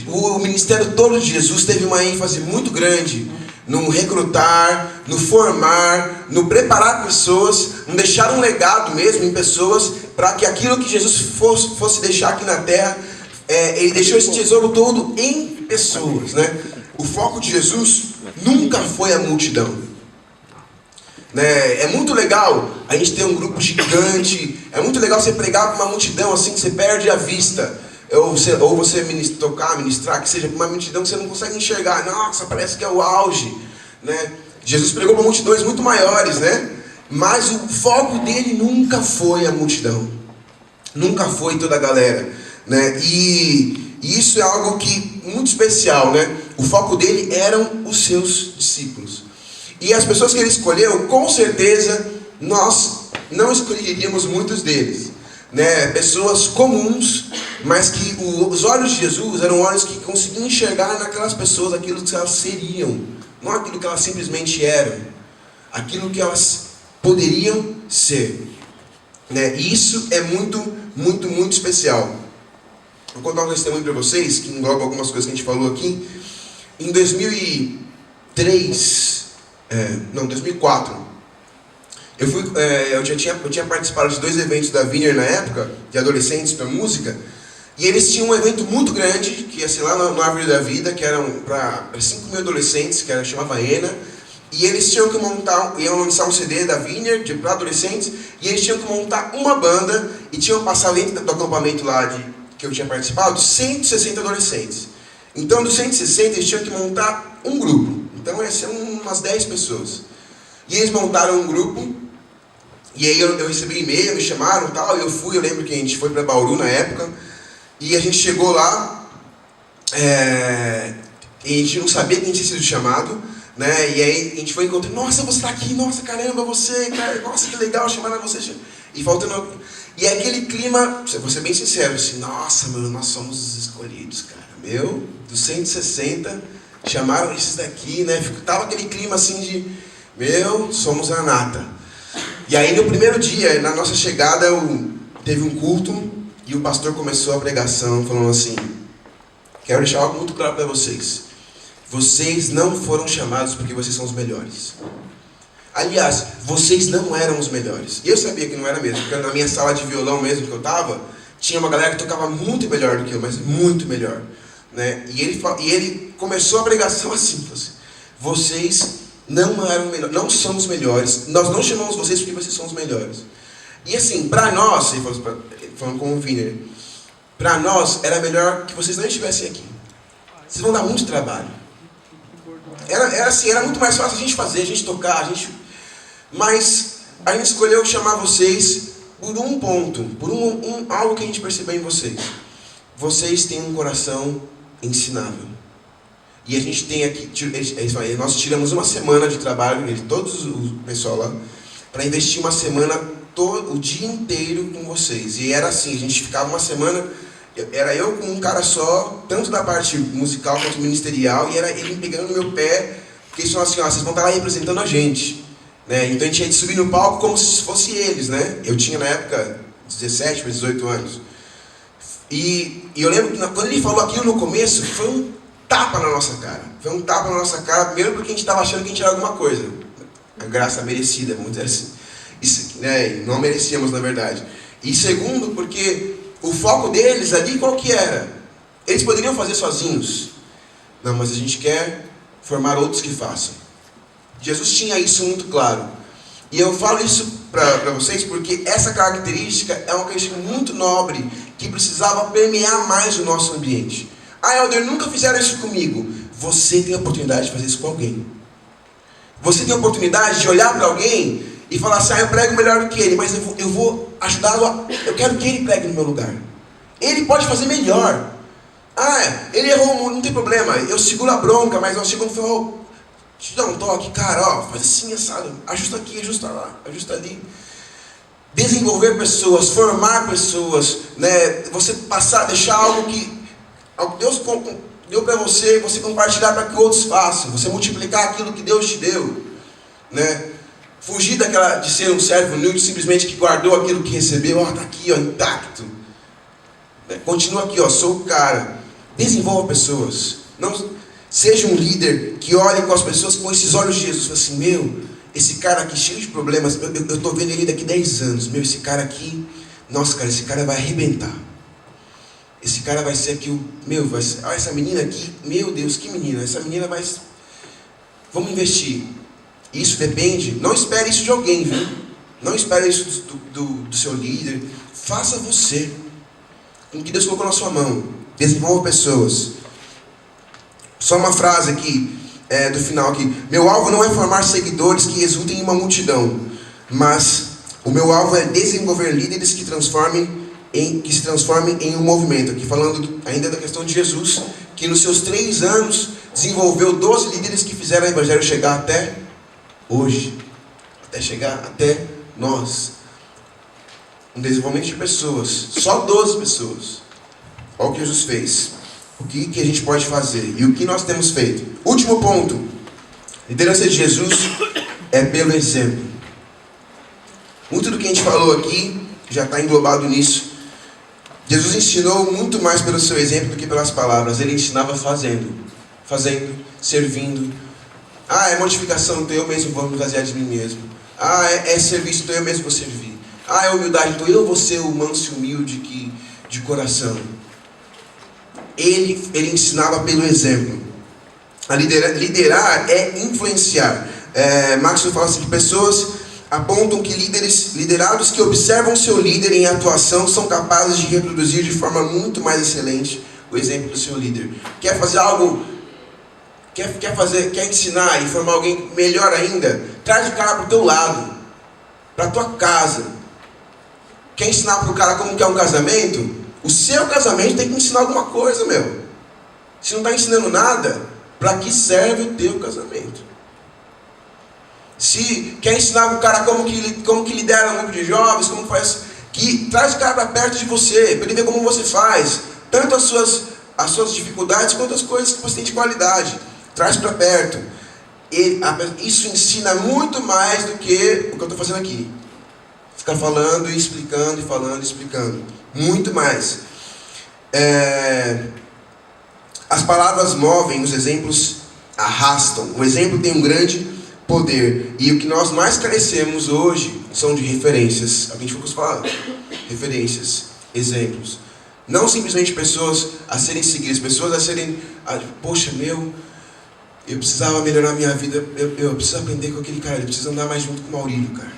O ministério todo de Jesus teve uma ênfase muito grande no recrutar, no formar, no preparar pessoas, no deixar um legado mesmo em pessoas, para que aquilo que Jesus fosse deixar aqui na terra, Ele deixou esse tesouro todo em pessoas, né? O foco de Jesus nunca foi a multidão, né? É muito legal a gente ter um grupo gigante, é muito legal você pregar para uma multidão assim que você perde a vista, ou você ministrar, que seja para uma multidão que você não consegue enxergar. Nossa, parece que é o auge, né? Jesus pregou para multidões muito maiores, né? Mas o foco dele nunca foi a multidão, nunca foi toda a galera, né? E isso é algo que muito especial, né? O foco dele eram os seus discípulos. E as pessoas que ele escolheu, com certeza, nós não escolheríamos muitos deles, né? Pessoas comuns, mas que os olhos de Jesus eram olhos que conseguiam enxergar naquelas pessoas aquilo que elas seriam, não aquilo que elas simplesmente eram, aquilo que elas poderiam ser, né? E isso é muito, muito, muito especial. Vou contar um testemunho para vocês, que engloba algumas coisas que a gente falou aqui. Em 2004, eu tinha participado de 2 eventos da Vineyard na época, de adolescentes para música, e eles tinham um evento muito grande, que ia ser lá no Árvore da Vida, que eram para 5.000 adolescentes, que chamava ENA, e eles tinham que iam lançar um CD da Vineyard para adolescentes, e eles tinham que montar uma banda, e tinham passado dentro do acampamento lá que eu tinha participado, 160 adolescentes. Então, dos 160, eles tinham que montar um grupo. Então, ia ser umas 10 pessoas. E eles montaram um grupo, e aí eu recebi e-mail, me chamaram e tal, e eu lembro que a gente foi para Bauru na época, e a gente chegou lá, E a gente não sabia quem tinha sido chamado, né? E aí a gente foi encontrando, nossa, você tá aqui, nossa, caramba, você, cara, nossa, que legal, chamaram você. E faltando... E aquele clima, vou ser bem sincero, assim, nossa, meu, nós somos os escolhidos, cara. Meu, dos 160, chamaram esses daqui, né? Tava aquele clima assim de, meu, somos a nata. E aí no primeiro dia, na nossa chegada, teve um culto e o pastor começou a pregação falando assim, quero deixar algo muito claro para vocês. Vocês não foram chamados porque vocês são os melhores. Aliás, vocês não eram os melhores. E eu sabia que não era mesmo, porque na minha sala de violão mesmo que eu estava, tinha uma galera que tocava muito melhor do que eu, mas muito melhor. Né? E ele começou a pregação assim, vocês não eram melhores, não são os melhores, nós não chamamos vocês porque vocês são os melhores. E assim, para nós, ele falando com o Wiener, para nós era melhor que vocês não estivessem aqui. Vocês vão dar muito trabalho. Era assim, era muito mais fácil a gente fazer, a gente tocar, mas a gente escolheu chamar vocês por um ponto, por algo que a gente percebeu em vocês. Vocês têm um coração ensinável. E a gente tem aqui, nós tiramos uma semana de trabalho, todos o pessoal lá, para investir uma semana, o dia inteiro com vocês. E era assim, a gente ficava uma semana, era eu com um cara só, tanto da parte musical quanto ministerial, e era ele me pegando no meu pé, porque eles falaram assim, vocês vão estar lá representando a gente. Né? Então a gente ia subir no palco como se fosse eles, né? Eu tinha na época 17 para 18 anos. E eu lembro que quando ele falou aquilo no começo, foi um tapa na nossa cara. Foi um tapa na nossa cara, primeiro porque a gente estava achando que a gente era alguma coisa. A graça merecida, vamos dizer assim. Isso, né? Não merecíamos, na verdade. E segundo, porque o foco deles ali, qual que era? Eles poderiam fazer sozinhos. Não, mas a gente quer formar outros que façam. Jesus tinha isso muito claro. E eu falo isso para vocês porque essa característica é uma característica muito nobre que precisava permear mais o nosso ambiente. Ah, Helder, nunca fizeram isso comigo. Você tem a oportunidade de fazer isso com alguém. Você tem a oportunidade de olhar para alguém e falar assim, eu prego melhor do que ele, mas eu vou ajudá-lo, eu quero que ele pregue no meu lugar. Ele pode fazer melhor. Ele errou, não tem problema, eu seguro a bronca, mas eu chego no ferro, te dá um toque, cara, faz assim, assado, ajusta aqui, ajusta lá, ajusta ali. Desenvolver pessoas, formar pessoas, né? Você deixar algo que Deus deu para você compartilhar para que outros façam, você multiplicar aquilo que Deus te deu, né? Fugir de ser um servo inútil, simplesmente que guardou aquilo que recebeu, tá aqui, intacto. Continua aqui, sou o cara. Desenvolva pessoas. Não seja um líder que olhe com as pessoas com esses olhos de Jesus, assim, esse cara aqui cheio de problemas, eu tô vendo ele daqui 10 anos, esse cara aqui, nossa, cara, esse cara vai arrebentar. Esse cara vai ser aqui vai ser, essa menina aqui, meu Deus, que menina, essa menina vai, vamos investir. Isso depende, não espere isso de alguém, viu? Não espere isso do seu líder, faça você, com o que Deus colocou na sua mão, desenvolva pessoas. Só uma frase aqui, do final aqui, meu alvo não é formar seguidores que exultem em uma multidão, mas o meu alvo é desenvolver líderes que se transformem em um movimento. Aqui falando ainda da questão de Jesus, que nos seus 3 anos desenvolveu 12 líderes que fizeram o evangelho chegar até hoje, até chegar até nós. Um desenvolvimento de pessoas, só 12 pessoas. Olha o que Jesus fez, o que a gente pode fazer e o que nós temos feito. Último ponto, liderança de Jesus é pelo exemplo. Muito do que a gente falou aqui já está englobado nisso. Jesus ensinou muito mais pelo seu exemplo do que pelas palavras. Ele ensinava fazendo, servindo. É mortificação, então eu mesmo vou me esvaziar de mim mesmo. É serviço, então eu mesmo vou servir. É humildade, então eu vou ser o manso e humilde de coração. Ele ensinava pelo exemplo. Liderar é influenciar. Maxwell fala assim, que pessoas apontam que liderados que observam seu líder em atuação são capazes de reproduzir de forma muito mais excelente o exemplo do seu líder. Quer fazer algo, quer ensinar e formar alguém melhor ainda? Traz o cara para o teu lado, para a tua casa. Quer ensinar para o cara como que é um casamento? O seu casamento tem que ensinar alguma coisa, meu. Se não está ensinando nada, Para que serve o teu casamento? Se quer ensinar o cara como que lidera um grupo de jovens, como faz, que traz o cara para perto de você, para ele ver como você faz, tanto as suas dificuldades quanto as coisas que você tem de qualidade. Traz para perto. Isso ensina muito mais do que o que eu estou fazendo aqui. Ficar falando e explicando, e falando e explicando. Muito mais. As palavras movem, os exemplos arrastam. O exemplo tem um grande poder. E o que nós mais carecemos hoje são de referências. A gente focus falando. Referências, exemplos. Não simplesmente pessoas a serem seguidas, pessoas a serem... Poxa, eu precisava melhorar a minha vida, eu preciso aprender com aquele cara, eu preciso andar mais junto com o Maurílio, cara.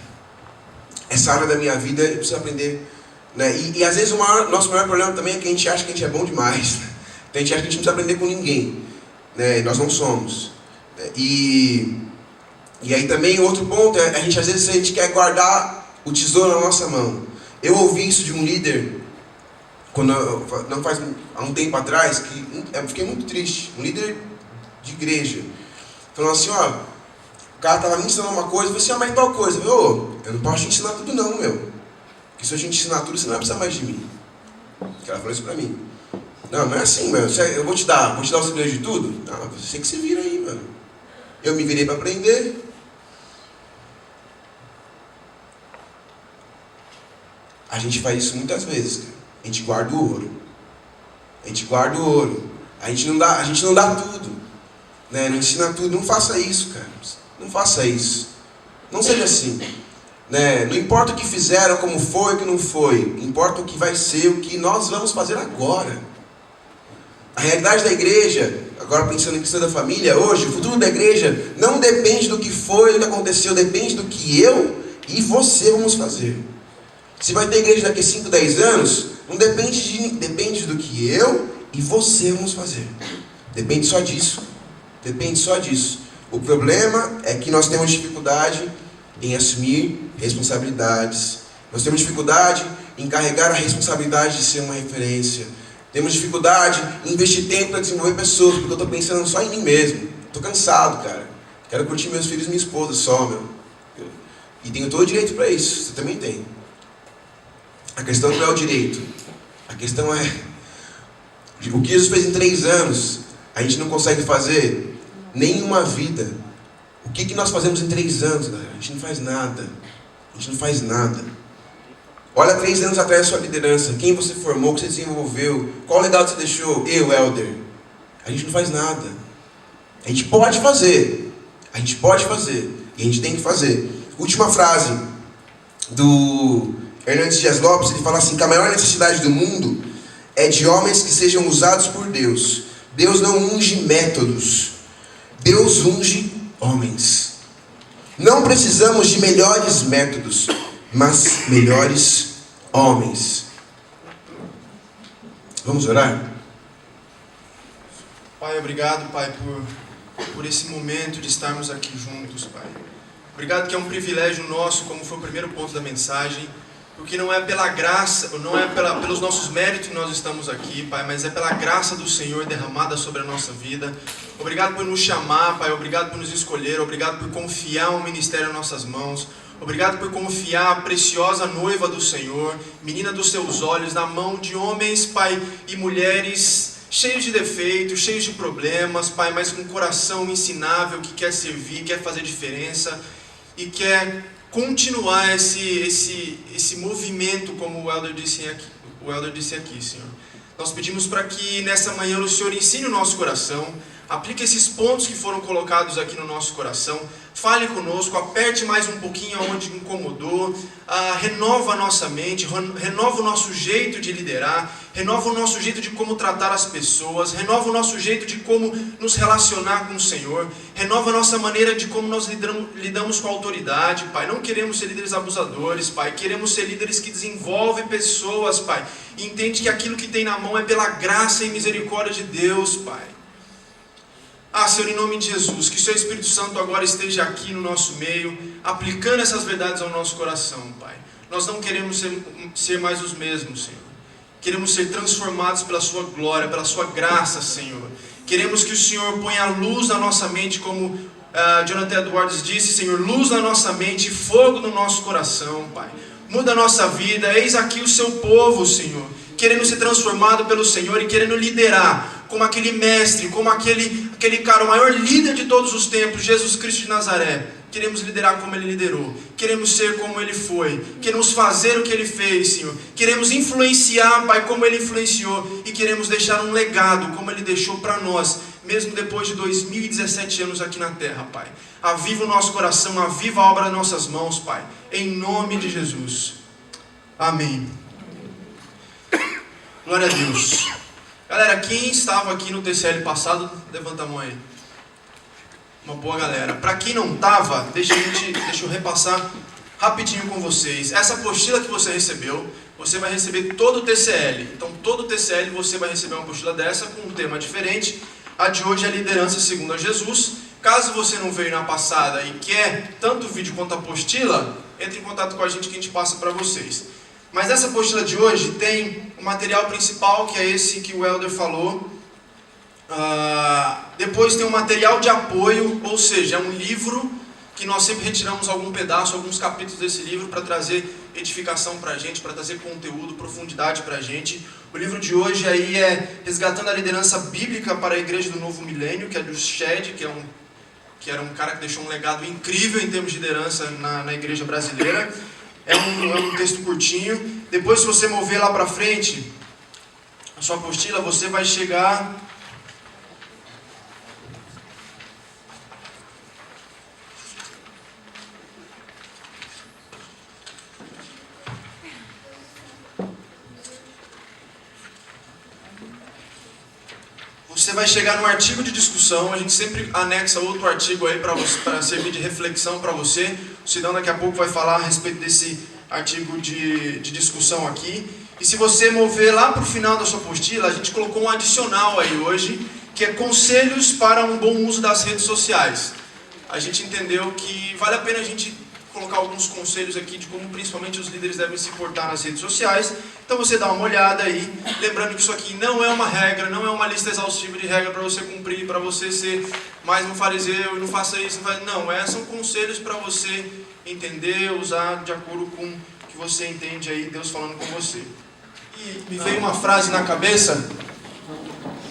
Essa área da minha vida, eu preciso aprender. Né? E às vezes nosso maior problema também é que a gente acha que a gente é bom demais. Né? Então a gente acha que a gente não precisa aprender com ninguém. Né? Nós não somos. E aí também outro ponto é, às vezes a gente quer guardar o tesouro na nossa mão. Eu ouvi isso de um líder, há um tempo atrás, que eu fiquei muito triste. Um líder de igreja. Falando assim, o cara estava me ensinando uma coisa, eu falei assim, mas tal coisa. Eu não posso te ensinar tudo não, meu. Porque se eu te ensinar tudo, você não vai precisar mais de mim. O cara falou isso pra mim. Não é assim, meu. Eu vou te dar o segredo de tudo? Não, você que se vira aí, mano. Eu me virei para aprender. A gente faz isso muitas vezes, cara. A gente guarda o ouro. A gente guarda o ouro. A gente não dá tudo. Né? Não ensina tudo. Não faça isso, cara. Não faça isso. Não seja assim. Né? Não importa o que fizeram, como foi, o que não foi. Importa o que vai ser, o que nós vamos fazer agora. A realidade da igreja, agora pensando em questão da família, hoje, o futuro da igreja não depende do que foi, do que aconteceu, depende do que eu e você vamos fazer. Se vai ter igreja daqui a 5, 10 anos, não depende do que eu e você vamos fazer. Depende só disso. Depende só disso. O problema é que nós temos dificuldade em assumir responsabilidades. Nós temos dificuldade em carregar a responsabilidade de ser uma referência. Temos dificuldade em investir tempo para desenvolver pessoas, porque eu estou pensando só em mim mesmo. Estou cansado, cara. Quero curtir meus filhos e minha esposa só, meu. E tenho todo o direito para isso. Você também tem. A questão não é o direito. A questão é... O que Jesus fez em 3 anos, a gente não consegue fazer nenhuma vida. O que nós fazemos em 3 anos, galera? A gente não faz nada. A gente não faz nada. Olha 3 anos atrás a sua liderança. Quem você formou, o que você desenvolveu. Qual legado você deixou? Eu, Elder. A gente não faz nada. A gente pode fazer. A gente pode fazer. E a gente tem que fazer. Última frase do Hernandes Dias Lopes. Ele fala assim, que a maior necessidade do mundo é de homens que sejam usados por Deus. Deus não unge métodos. Deus unge homens. Não precisamos de melhores métodos, mas melhores homens. Vamos orar? Pai, obrigado, Pai, por esse momento de estarmos aqui juntos, Pai. Obrigado que é um privilégio nosso, como foi o primeiro ponto da mensagem, porque não é pela graça, não é pelos nossos méritos que nós estamos aqui, Pai, mas é pela graça do Senhor derramada sobre a nossa vida. Obrigado por nos chamar, Pai, obrigado por nos escolher, obrigado por confiar um ministério em nossas mãos. Obrigado por confiar a preciosa noiva do Senhor, menina dos seus olhos, na mão de homens, Pai, e mulheres cheios de defeitos, cheios de problemas, Pai, mas com um coração ensinável, que quer servir, quer fazer diferença e quer continuar esse movimento, como o Elder disse aqui, Senhor. Nós pedimos para que nessa manhã o Senhor ensine o nosso coração, aplique esses pontos que foram colocados aqui no nosso coração, fale conosco, aperte mais um pouquinho onde incomodou, renova a nossa mente, renova o nosso jeito de liderar, renova o nosso jeito de como tratar as pessoas, renova o nosso jeito de como nos relacionar com o Senhor, renova a nossa maneira de como nós lidamos com a autoridade, Pai. Não queremos ser líderes abusadores, Pai, queremos ser líderes que desenvolvem pessoas, Pai, e entende que aquilo que tem na mão é pela graça e misericórdia de Deus, Pai. Senhor, em nome de Jesus, que o Seu Espírito Santo agora esteja aqui no nosso meio, aplicando essas verdades ao nosso coração, Pai. Nós não queremos ser mais os mesmos, Senhor. Queremos ser transformados pela Sua glória, pela Sua graça, Senhor. Queremos que o Senhor ponha luz na nossa mente, como Jonathan Edwards disse, Senhor, luz na nossa mente, fogo no nosso coração, Pai. Muda a nossa vida, eis aqui o seu povo, Senhor, querendo ser transformado pelo Senhor e querendo liderar, como aquele mestre, como aquele cara, o maior líder de todos os tempos, Jesus Cristo de Nazaré. Queremos liderar como Ele liderou, queremos ser como Ele foi, queremos fazer o que Ele fez, Senhor. Queremos influenciar, Pai, como Ele influenciou, e queremos deixar um legado, como Ele deixou para nós, mesmo depois de 2017 anos aqui na terra, Pai. Aviva o nosso coração, aviva a obra das nossas mãos, Pai, em nome de Jesus. Amém. Glória a Deus. Galera, quem estava aqui no TCL passado, levanta a mão aí. Uma boa galera. Para quem não estava, deixa eu repassar rapidinho com vocês. Essa apostila que você recebeu, você vai receber todo o TCL. Então, todo o TCL você vai receber uma apostila dessa com um tema diferente. A de hoje é liderança segundo a Jesus. Caso você não veio na passada e quer tanto o vídeo quanto a apostila, entre em contato com a gente que a gente passa para vocês. Mas essa apostila de hoje tem o material principal, que é esse que o Elder falou. Depois tem um material de apoio, ou seja, é um livro que nós sempre retiramos algum pedaço, alguns capítulos desse livro para trazer edificação para a gente, para trazer conteúdo, profundidade para a gente. O livro de hoje aí é Resgatando a Liderança Bíblica para a Igreja do Novo Milênio, que é do Shed, que era um cara que deixou um legado incrível em termos de liderança na igreja brasileira. É um texto curtinho. Depois, se você mover lá para frente a sua apostila, você vai chegar... Você vai chegar no artigo de discussão. A gente sempre anexa outro artigo aí para servir de reflexão para você. O Sidão daqui a pouco vai falar a respeito desse artigo de discussão aqui. E se você mover lá para o final da sua apostila, a gente colocou um adicional aí hoje, que é conselhos para um bom uso das redes sociais. A gente entendeu que vale a pena a gente colocar alguns conselhos aqui de como principalmente os líderes devem se portar nas redes sociais. Então você dá uma olhada aí, lembrando que isso aqui não é uma regra, não é uma lista exaustiva de regra para você cumprir, para você ser mais um fariseu e não faça isso, não, são conselhos para você entender, usar de acordo com o que você entende aí, Deus falando com você. E me veio uma frase na cabeça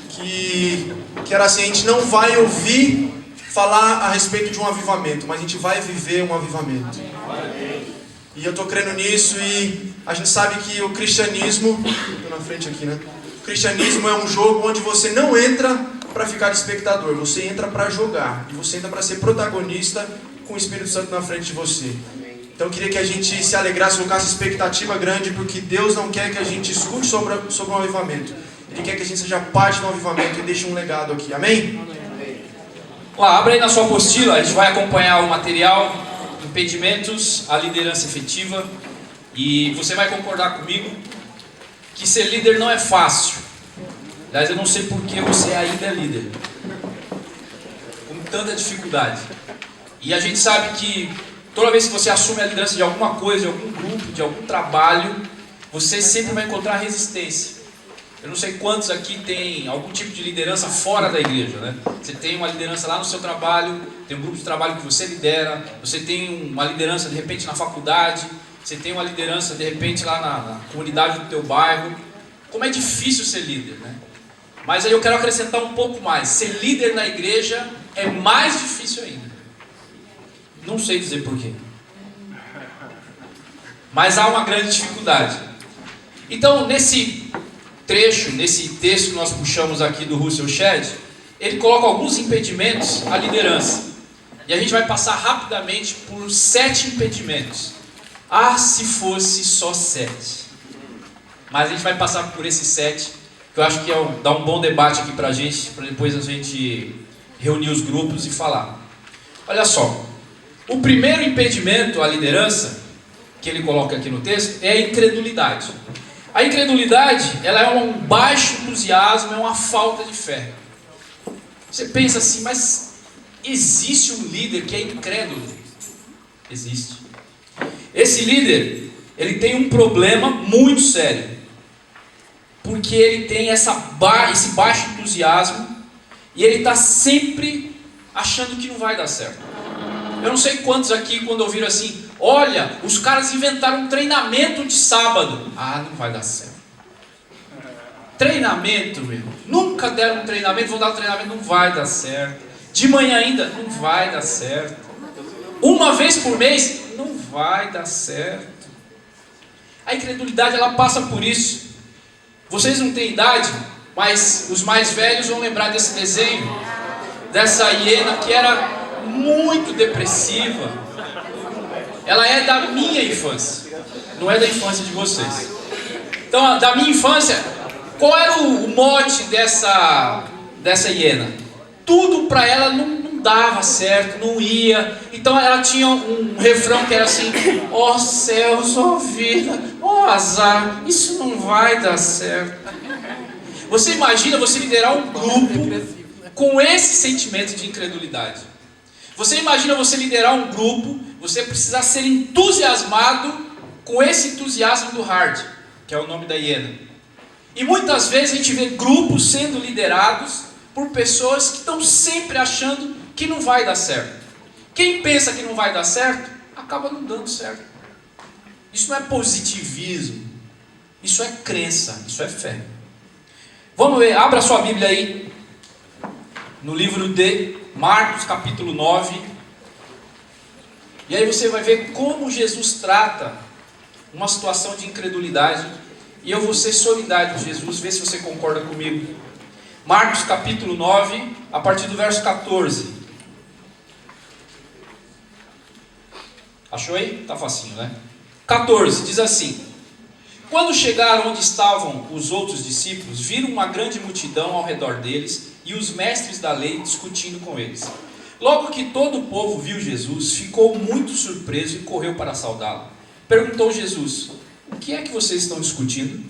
que era assim: a gente não vai ouvir falar a respeito de um avivamento, mas a gente vai viver um avivamento. E eu estou crendo nisso, e a gente sabe que o cristianismo, estou na frente aqui, né? O cristianismo é um jogo onde você não entra para ficar de espectador, você entra para jogar, e você entra para ser protagonista com o Espírito Santo na frente de você. Então eu queria que a gente se alegrasse, colocasse expectativa grande, porque Deus não quer que a gente escute sobre um avivamento. Ele quer que a gente seja parte do avivamento e deixe um legado aqui. Amém? Lá, abre aí na sua apostila, a gente vai acompanhar o material Impedimentos à Liderança Efetiva, e você vai concordar comigo que ser líder não é fácil. Aliás, eu não sei por que você ainda é líder com tanta dificuldade. E a gente sabe que toda vez que você assume a liderança de alguma coisa, de algum grupo, de algum trabalho, você sempre vai encontrar resistência. Eu não sei quantos aqui tem algum tipo de liderança fora da igreja, né? Você tem uma liderança lá no seu trabalho, tem um grupo de trabalho que você lidera, você tem uma liderança de repente na faculdade, você tem uma liderança de repente lá na comunidade do teu bairro. Como é difícil ser líder, né? Mas aí eu quero acrescentar um pouco mais. Ser líder na igreja é mais difícil ainda. Não sei dizer porquê, mas há uma grande dificuldade. Então, nesse trecho, nesse texto que nós puxamos aqui do Russell Shedd, ele coloca alguns impedimentos à liderança. E a gente vai passar rapidamente por 7 impedimentos. Ah, se fosse só 7. Mas a gente vai passar por esses 7, que eu acho que dá um bom debate aqui pra gente, para depois a gente reunir os grupos e falar. Olha só, o primeiro impedimento à liderança, que ele coloca aqui no texto, é a incredulidade. A incredulidade, ela é um baixo entusiasmo, é uma falta de fé. Você pensa assim, mas existe um líder que é incrédulo? Existe. Esse líder, ele tem um problema muito sério, porque ele tem esse baixo entusiasmo, E ele está sempre achando que não vai dar certo. Eu não sei quantos aqui, quando ouviram assim, olha, os caras inventaram um treinamento de sábado. Ah, não vai dar certo. Treinamento, meu. Nunca deram um treinamento, vão dar um treinamento, não vai dar certo. De manhã ainda, não vai dar certo. Uma vez por mês, não vai dar certo. A incredulidade, ela passa por isso. Vocês não têm idade, mas os mais velhos vão lembrar desse desenho, dessa hiena que era muito depressiva. Ela é da minha infância, não é da infância de vocês. Então, da minha infância, qual era o mote dessa hiena? Tudo para ela não dava certo, não ia. Então ela tinha um refrão que era assim: ó céus, ó vida, ó azar, isso não vai dar certo. Você imagina você liderar um grupo com esse sentimento de incredulidade? Você imagina você liderar um grupo, você precisar ser entusiasmado com esse entusiasmo do Hard, que é o nome da hiena. E muitas vezes a gente vê grupos sendo liderados por pessoas que estão sempre achando que não vai dar certo. Quem pensa que não vai dar certo, acaba não dando certo. Isso não é positivismo, isso é crença, isso é fé. Vamos ver, abra sua Bíblia aí, no livro de Marcos capítulo 9. E aí você vai ver como Jesus trata uma situação de incredulidade. E eu vou ser solidário com Jesus, vê se você concorda comigo. Marcos capítulo 9, a partir do verso 14. Achou aí? Tá facinho, né? 14, diz assim: quando chegaram onde estavam os outros discípulos, viram uma grande multidão ao redor deles e os mestres da lei discutindo com eles. Logo que todo o povo viu Jesus, ficou muito surpreso e correu para saudá-lo. Perguntou Jesus: o que é que vocês estão discutindo?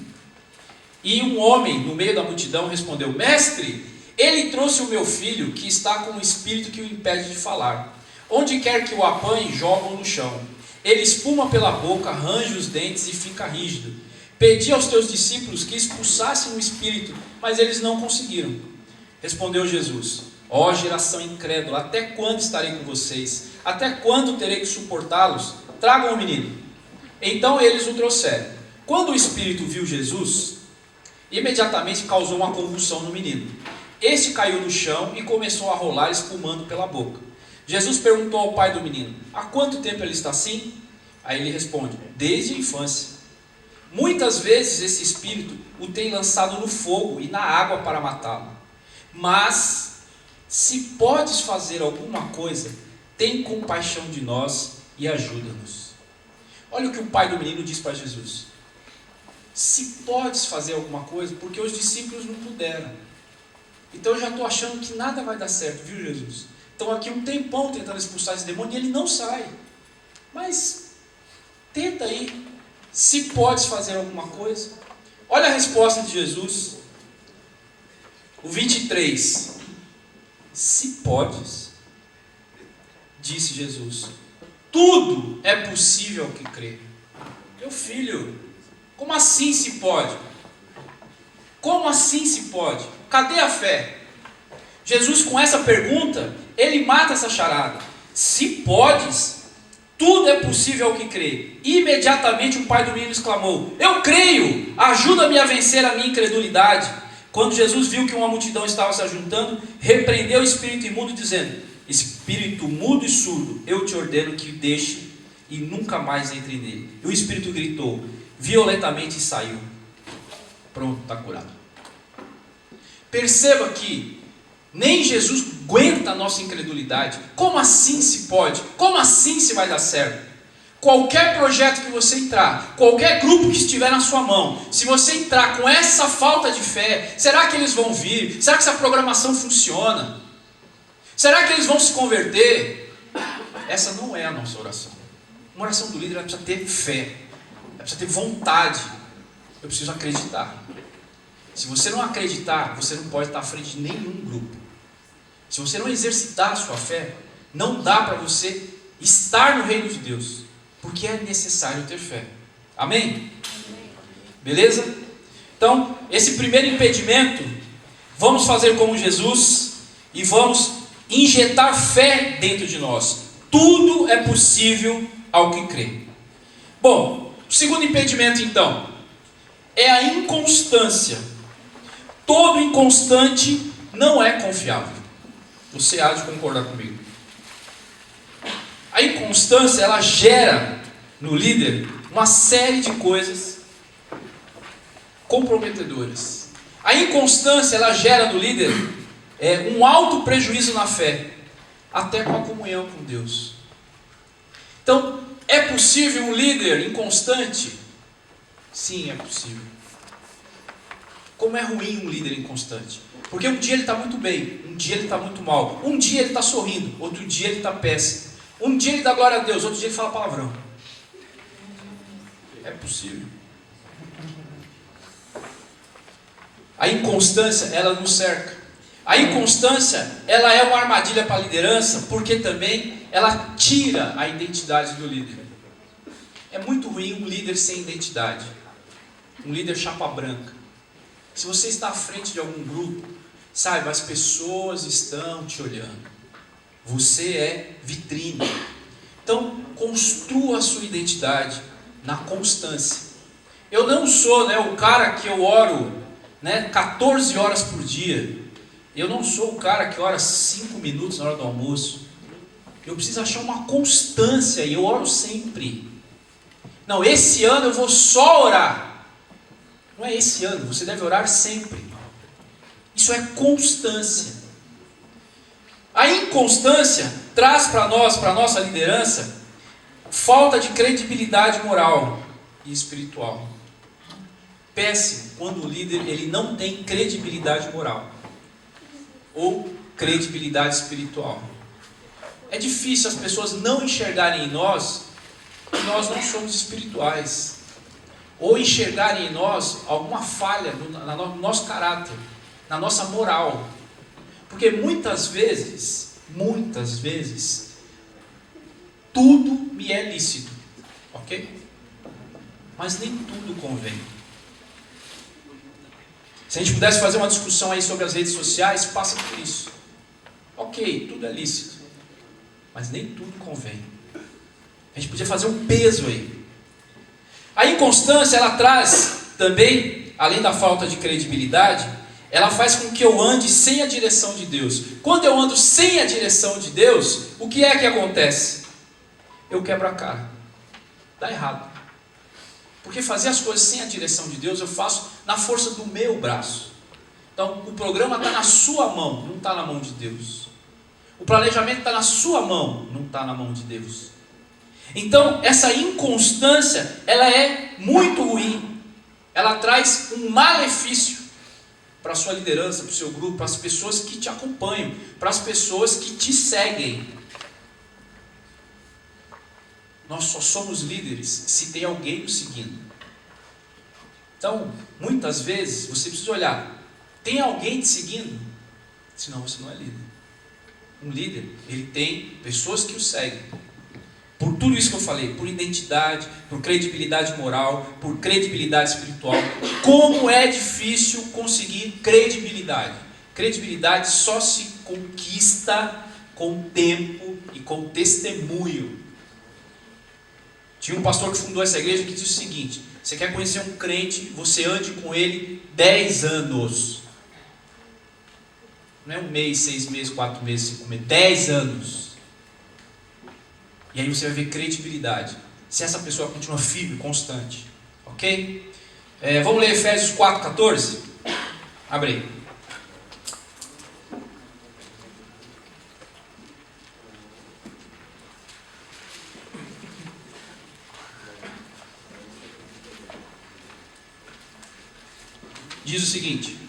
E um homem no meio da multidão respondeu: mestre, ele trouxe o meu filho que está com um espírito que o impede de falar. Onde quer que o apanhe, jogam no chão. Ele espuma pela boca, arranja os dentes e fica rígido. Pedi aos teus discípulos que expulsassem o espírito, mas eles não conseguiram. Respondeu Jesus: ó geração incrédula, até quando estarei com vocês? Até quando terei que suportá-los? Tragam o menino. Então eles o trouxeram. Quando o espírito viu Jesus, imediatamente causou uma convulsão no menino. Este caiu no chão e começou a rolar, espumando pela boca. Jesus perguntou ao pai do menino: há quanto tempo ele está assim? Aí ele responde: desde a infância. Muitas vezes esse espírito o tem lançado no fogo e na água para matá-lo. Mas, se podes fazer alguma coisa, tem compaixão de nós e ajuda-nos. Olha o que o pai do menino diz para Jesus: se podes fazer alguma coisa, porque os discípulos não puderam. Então eu já estou achando que nada vai dar certo, viu, Jesus? Estão aqui um tempão tentando expulsar esse demônio e ele não sai. Mas tenta aí, se podes fazer alguma coisa. Olha a resposta de Jesus, o 23. Se podes, disse Jesus, tudo é possível ao que crê. Meu filho, como assim se pode? Como assim se pode? Cadê a fé? Jesus, com essa pergunta, ele mata essa charada. Se podes, tudo é possível ao que crê. Imediatamente o pai do menino exclamou: eu creio, ajuda-me a vencer a minha incredulidade. Quando Jesus viu que uma multidão estava se ajuntando, repreendeu o espírito imundo, dizendo: espírito mudo e surdo, eu te ordeno que o deixe e nunca mais entre nele. E o espírito gritou violentamente e saiu. Pronto, está curado. Perceba que nem Jesus aguenta a nossa incredulidade. Como assim se pode? Como assim se vai dar certo? Qualquer projeto que você entrar, qualquer grupo que estiver na sua mão, se você entrar com essa falta de fé, será que eles vão vir? Será que essa programação funciona? Será que eles vão se converter? Essa não é a nossa oração. Uma oração do líder, ela precisa ter fé, ela precisa ter vontade. Eu preciso acreditar. Se você não acreditar, você não pode estar à frente de nenhum grupo. Se você não exercitar a sua fé, não dá para você estar no reino de Deus, porque é necessário ter fé. Amém? Beleza? Então, esse primeiro impedimento, vamos fazer como Jesus e vamos injetar fé dentro de nós. Tudo é possível ao que crê. Bom, o segundo impedimento então é a inconstância. Todo inconstante não é confiável. Você há de concordar comigo. A inconstância, ela gera no líder uma série de coisas comprometedoras. A inconstância, ela gera no líder um alto prejuízo na fé, até com a comunhão com Deus. Então, é possível um líder inconstante? Sim, é possível. Como é ruim um líder inconstante? Porque um dia ele está muito bem, um dia ele está muito mal, um dia ele está sorrindo, outro dia ele está péssimo, um dia ele dá glória a Deus, outro dia ele fala palavrão. É possível. A inconstância, ela nos cerca. A inconstância, ela é uma armadilha para a liderança, porque também ela tira a identidade do líder. É muito ruim um líder sem identidade, um líder chapa branca. Se você está à frente de algum grupo, saiba, as pessoas estão te olhando. Você é vitrine. Então, construa a sua identidade na constância. Eu não sou o cara que eu oro 14 horas por dia. Eu não sou o cara que ora 5 minutos na hora do almoço. Eu preciso achar uma constância e eu oro sempre. Não, esse ano eu vou só orar. Não é esse ano, você deve orar sempre. Isso é constância. A inconstância traz para nós, para a nossa liderança, falta de credibilidade moral e espiritual. Péssimo quando o líder ele não tem credibilidade moral ou credibilidade espiritual. É difícil as pessoas não enxergarem em nós que nós não somos espirituais, ou enxergarem em nós alguma falha no nosso caráter, na nossa moral. Porque muitas vezes, tudo me é lícito, ok? Mas nem tudo convém. Se a gente pudesse fazer uma discussão aí sobre as redes sociais, passa por isso. Ok, tudo é lícito, mas nem tudo convém. A gente podia fazer um peso aí. A inconstância, ela traz também, além da falta de credibilidade, ela faz com que eu ande sem a direção de Deus. Quando eu ando sem a direção de Deus, o que é que acontece? Eu quebro a cara. Dá errado. Porque fazer as coisas sem a direção de Deus, eu faço na força do meu braço. Então, o programa está na sua mão, não está na mão de Deus. O planejamento está na sua mão, não está na mão de Deus. Então, essa inconstância, ela é muito ruim. Ela traz um malefício para a sua liderança, para o seu grupo, para as pessoas que te acompanham, para as pessoas que te seguem. Nós só somos líderes se tem alguém nos seguindo. Então, muitas vezes, você precisa olhar, tem alguém te seguindo? Senão você não é líder. Um líder, ele tem pessoas que o seguem. Por tudo isso que eu falei, por identidade, por credibilidade moral, por credibilidade espiritual. Como é difícil conseguir credibilidade. Credibilidade só se conquista com tempo e com testemunho. Tinha um pastor que fundou essa igreja que disse o seguinte: você quer conhecer um crente, você ande com ele 10 anos. Não é 1 mês, 6 meses, 4 meses, 5 meses, 10 anos. E aí você vai ver credibilidade. Se essa pessoa continua firme, constante. Ok? Vamos ler Efésios 4,14? Abre aí. Diz o seguinte,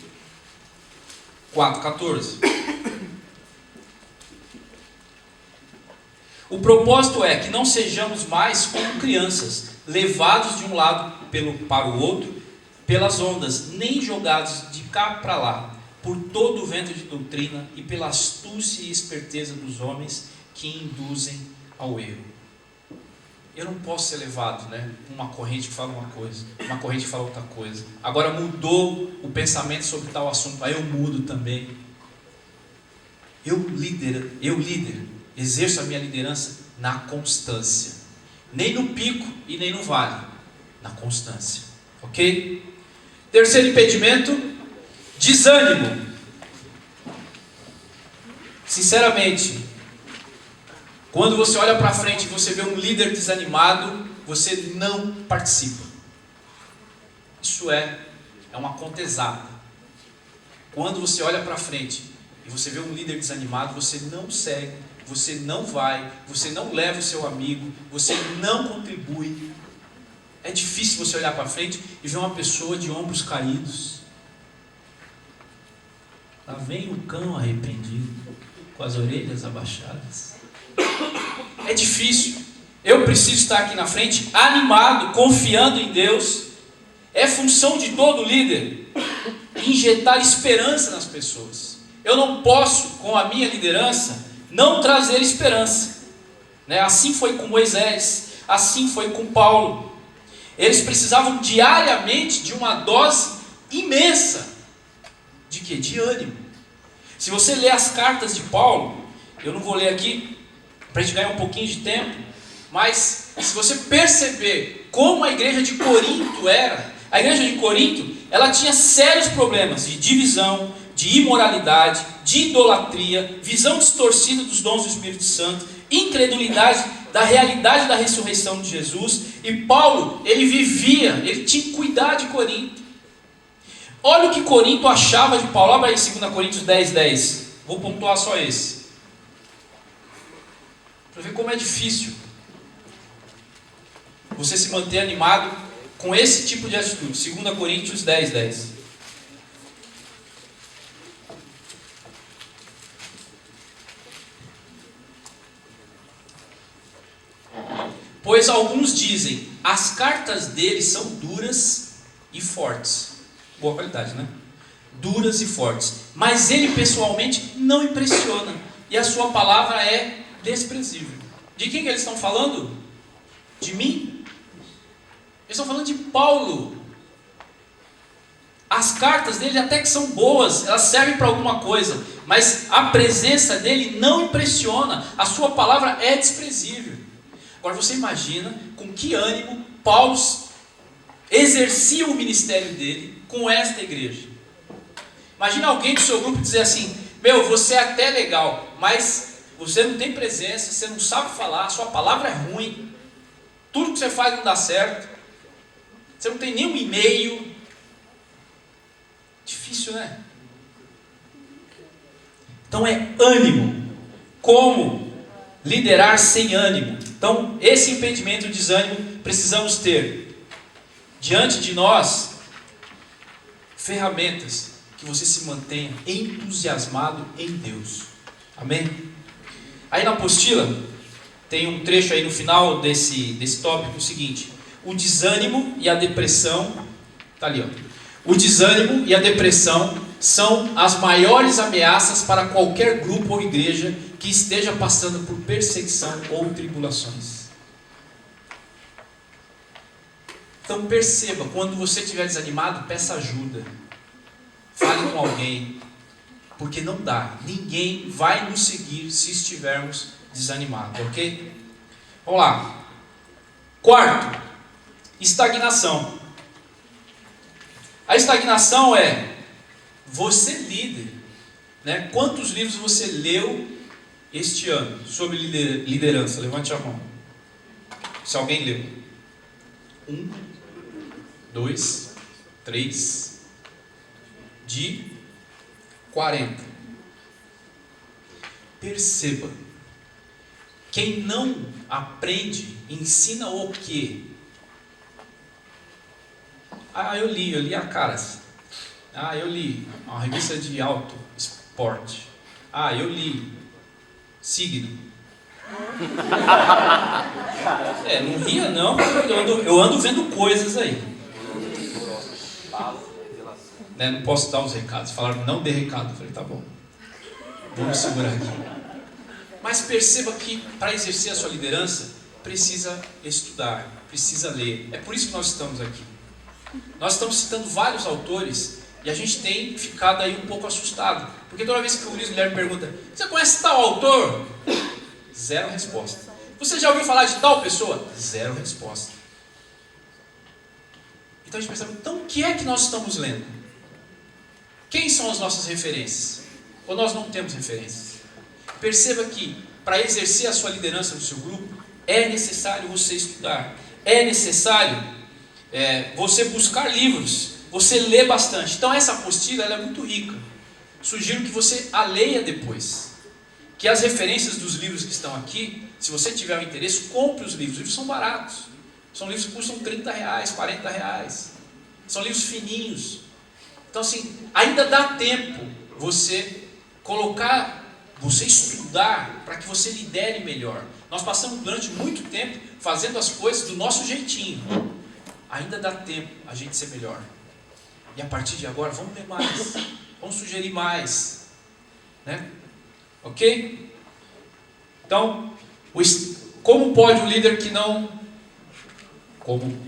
4,14. O propósito é que não sejamos mais como crianças, levados de um lado para o outro, pelas ondas, nem jogados de cá para lá, por todo o vento de doutrina e pela astúcia e esperteza dos homens que induzem ao erro. Eu não posso ser levado, uma corrente que fala uma coisa, uma corrente que fala outra coisa. Agora mudou o pensamento sobre tal assunto, aí eu mudo também. Eu líder, exerço a minha liderança na constância. Nem no pico e nem no vale. Na constância. Ok? Terceiro impedimento, desânimo. Sinceramente, quando você olha para frente e você vê um líder desanimado, você não participa. Isso é uma conta exata. Quando você olha para frente e você vê um líder desanimado, você não segue, você não vai, você não leva o seu amigo, você não contribui. É difícil você olhar para frente e ver uma pessoa de ombros caídos. Lá vem o cão arrependido, com as orelhas abaixadas. É difícil. Eu preciso estar aqui na frente, animado, confiando em Deus. É função de todo líder injetar esperança nas pessoas. Eu não posso, com a minha liderança, não trazer esperança. Assim foi com Moisés, assim foi com Paulo. Eles precisavam diariamente de uma dose imensa. De quê? De ânimo. Se você ler as cartas de Paulo, eu não vou ler aqui, para a gente ganhar um pouquinho de tempo, mas se você perceber como a igreja de Corinto era, a igreja de Corinto, ela tinha sérios problemas de divisão, de imoralidade, de idolatria, visão distorcida dos dons do Espírito Santo, incredulidade da realidade da ressurreição de Jesus. E Paulo, ele tinha que cuidar de Corinto. Olha o que Corinto achava de Paulo. Olha aí 2 Coríntios 10:10. Vou pontuar só esse, para ver como é difícil você se manter animado com esse tipo de atitude. 2 Coríntios 10:10. Pois alguns dizem, as cartas dele são duras e fortes. Boa qualidade, né? Duras e fortes. Mas ele pessoalmente não impressiona. E a sua palavra é desprezível. De quem que eles estão falando? De mim? Eles estão falando de Paulo. As cartas dele até que são boas, elas servem para alguma coisa, mas a presença dele não impressiona. A sua palavra é desprezível. Agora você imagina com que ânimo Paulo exercia o ministério dele com esta igreja. Imagina alguém do seu grupo dizer assim: você é até legal, mas você não tem presença, você não sabe falar, a sua palavra é ruim, tudo que você faz não dá certo, você não tem nenhum e-mail. Difícil, né? Então é ânimo. Como liderar sem ânimo? Então, esse impedimento, o desânimo, precisamos ter diante de nós ferramentas que você se mantenha entusiasmado em Deus. Amém? Aí na apostila tem um trecho aí no final desse tópico o seguinte: o desânimo e a depressão, tá ali, ó. O desânimo e a depressão são as maiores ameaças para qualquer grupo ou igreja que esteja passando por perseguição ou tribulações. Então perceba, quando você estiver desanimado, peça ajuda. Fale com alguém, porque não dá. Ninguém vai nos seguir se estivermos desanimados, ok? Vamos lá. Quarto, estagnação. A estagnação é você líder, né? Quantos livros você leu este ano sobre liderança? Levante a mão. Se alguém leu. 1, 2, 3, de 40. Perceba, quem não aprende, ensina o quê? Eu li a Caras. Eu li uma revista de alto esporte. Eu li Signo. Não ria não, eu ando vendo coisas aí. Não posso dar os recados. Falaram, não dê recado. Eu falei, tá bom, vamos segurar aqui. Mas perceba que para exercer a sua liderança, precisa estudar, precisa ler. É por isso que nós estamos aqui. Nós estamos citando vários autores E a gente tem ficado aí um pouco assustado. Porque toda vez que o Luiz Guilherme pergunta, você conhece tal autor? Zero resposta. Você já ouviu falar de tal pessoa? Zero resposta. Então a gente pensa, então o que é que nós estamos lendo? Quem são as nossas referências? Ou nós não temos referências? Perceba que para exercer a sua liderança no seu grupo, é necessário você estudar. É necessário você buscar livros. Você lê bastante. Então essa apostila ela é muito rica. Sugiro que você a leia depois. Que as referências dos livros que estão aqui, se você tiver um interesse, compre os livros. Os livros são baratos. São livros que custam R$30, R$40. São livros fininhos. Então assim, ainda dá tempo você você estudar para que você lidere melhor. Nós passamos durante muito tempo fazendo as coisas do nosso jeitinho. Ainda dá tempo a gente ser melhor. E a partir de agora, vamos ler mais. Vamos sugerir mais. Né? Ok? Então, como pode um líder que não... Como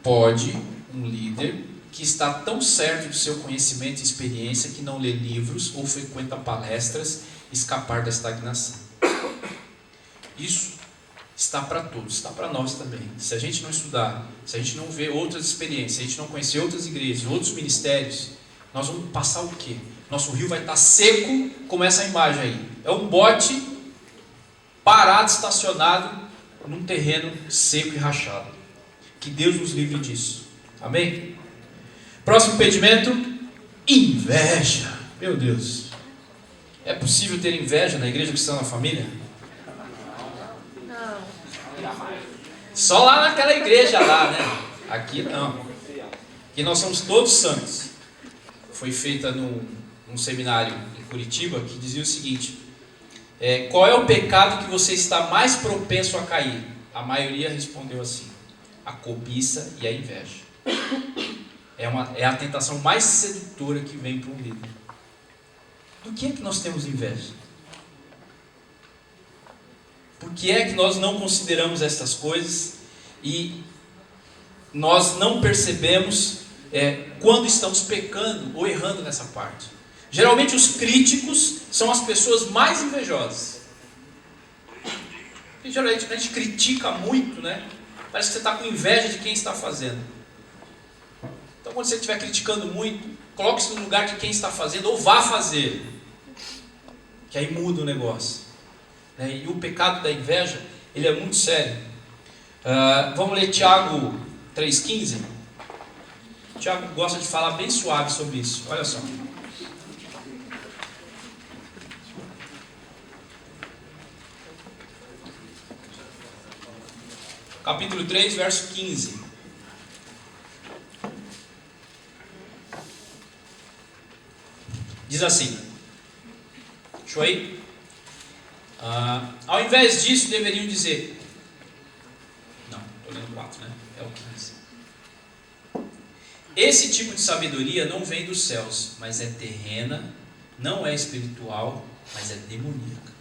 pode um líder que está tão certo do seu conhecimento e experiência que não lê livros ou frequenta palestras escapar da estagnação? Isso está para todos, está para nós também. Se a gente não estudar, se a gente não ver outras experiências, se a gente não conhecer outras igrejas, outros ministérios, nós vamos passar o quê? Nosso rio vai estar seco, como essa imagem aí. É um bote parado, estacionado, num terreno seco e rachado. Que Deus nos livre disso. Amém? Próximo impedimento, inveja. Meu Deus. É possível ter inveja na igreja cristã na família? Não. Só lá naquela igreja lá, né? Aqui não. Aqui nós somos todos santos. Foi feita num seminário em Curitiba que dizia o seguinte: qual é o pecado que você está mais propenso a cair? A maioria respondeu assim: a cobiça e a inveja. É a tentação mais sedutora que vem para um líder. Do que é que nós temos inveja? Por que é que nós não consideramos estas coisas e nós não percebemos quando estamos pecando ou errando nessa parte? Geralmente os críticos são as pessoas mais invejosas. E geralmente a gente critica muito, né? Parece que você está com inveja de quem está fazendo. Então quando você estiver criticando muito, coloque-se no lugar de quem está fazendo ou vá fazer. Que aí muda o negócio. E o pecado da inveja, ele é muito sério. Vamos ler Tiago 3,15. Tiago gosta de falar bem suave sobre isso. Olha só. Capítulo 3, verso 15. Diz assim. Deixa eu aí. Ao invés disso, deveriam dizer... Não, estou lendo 4, né? É o 15. Esse tipo de sabedoria não vem dos céus, mas é terrena, não é espiritual, mas é demoníaca.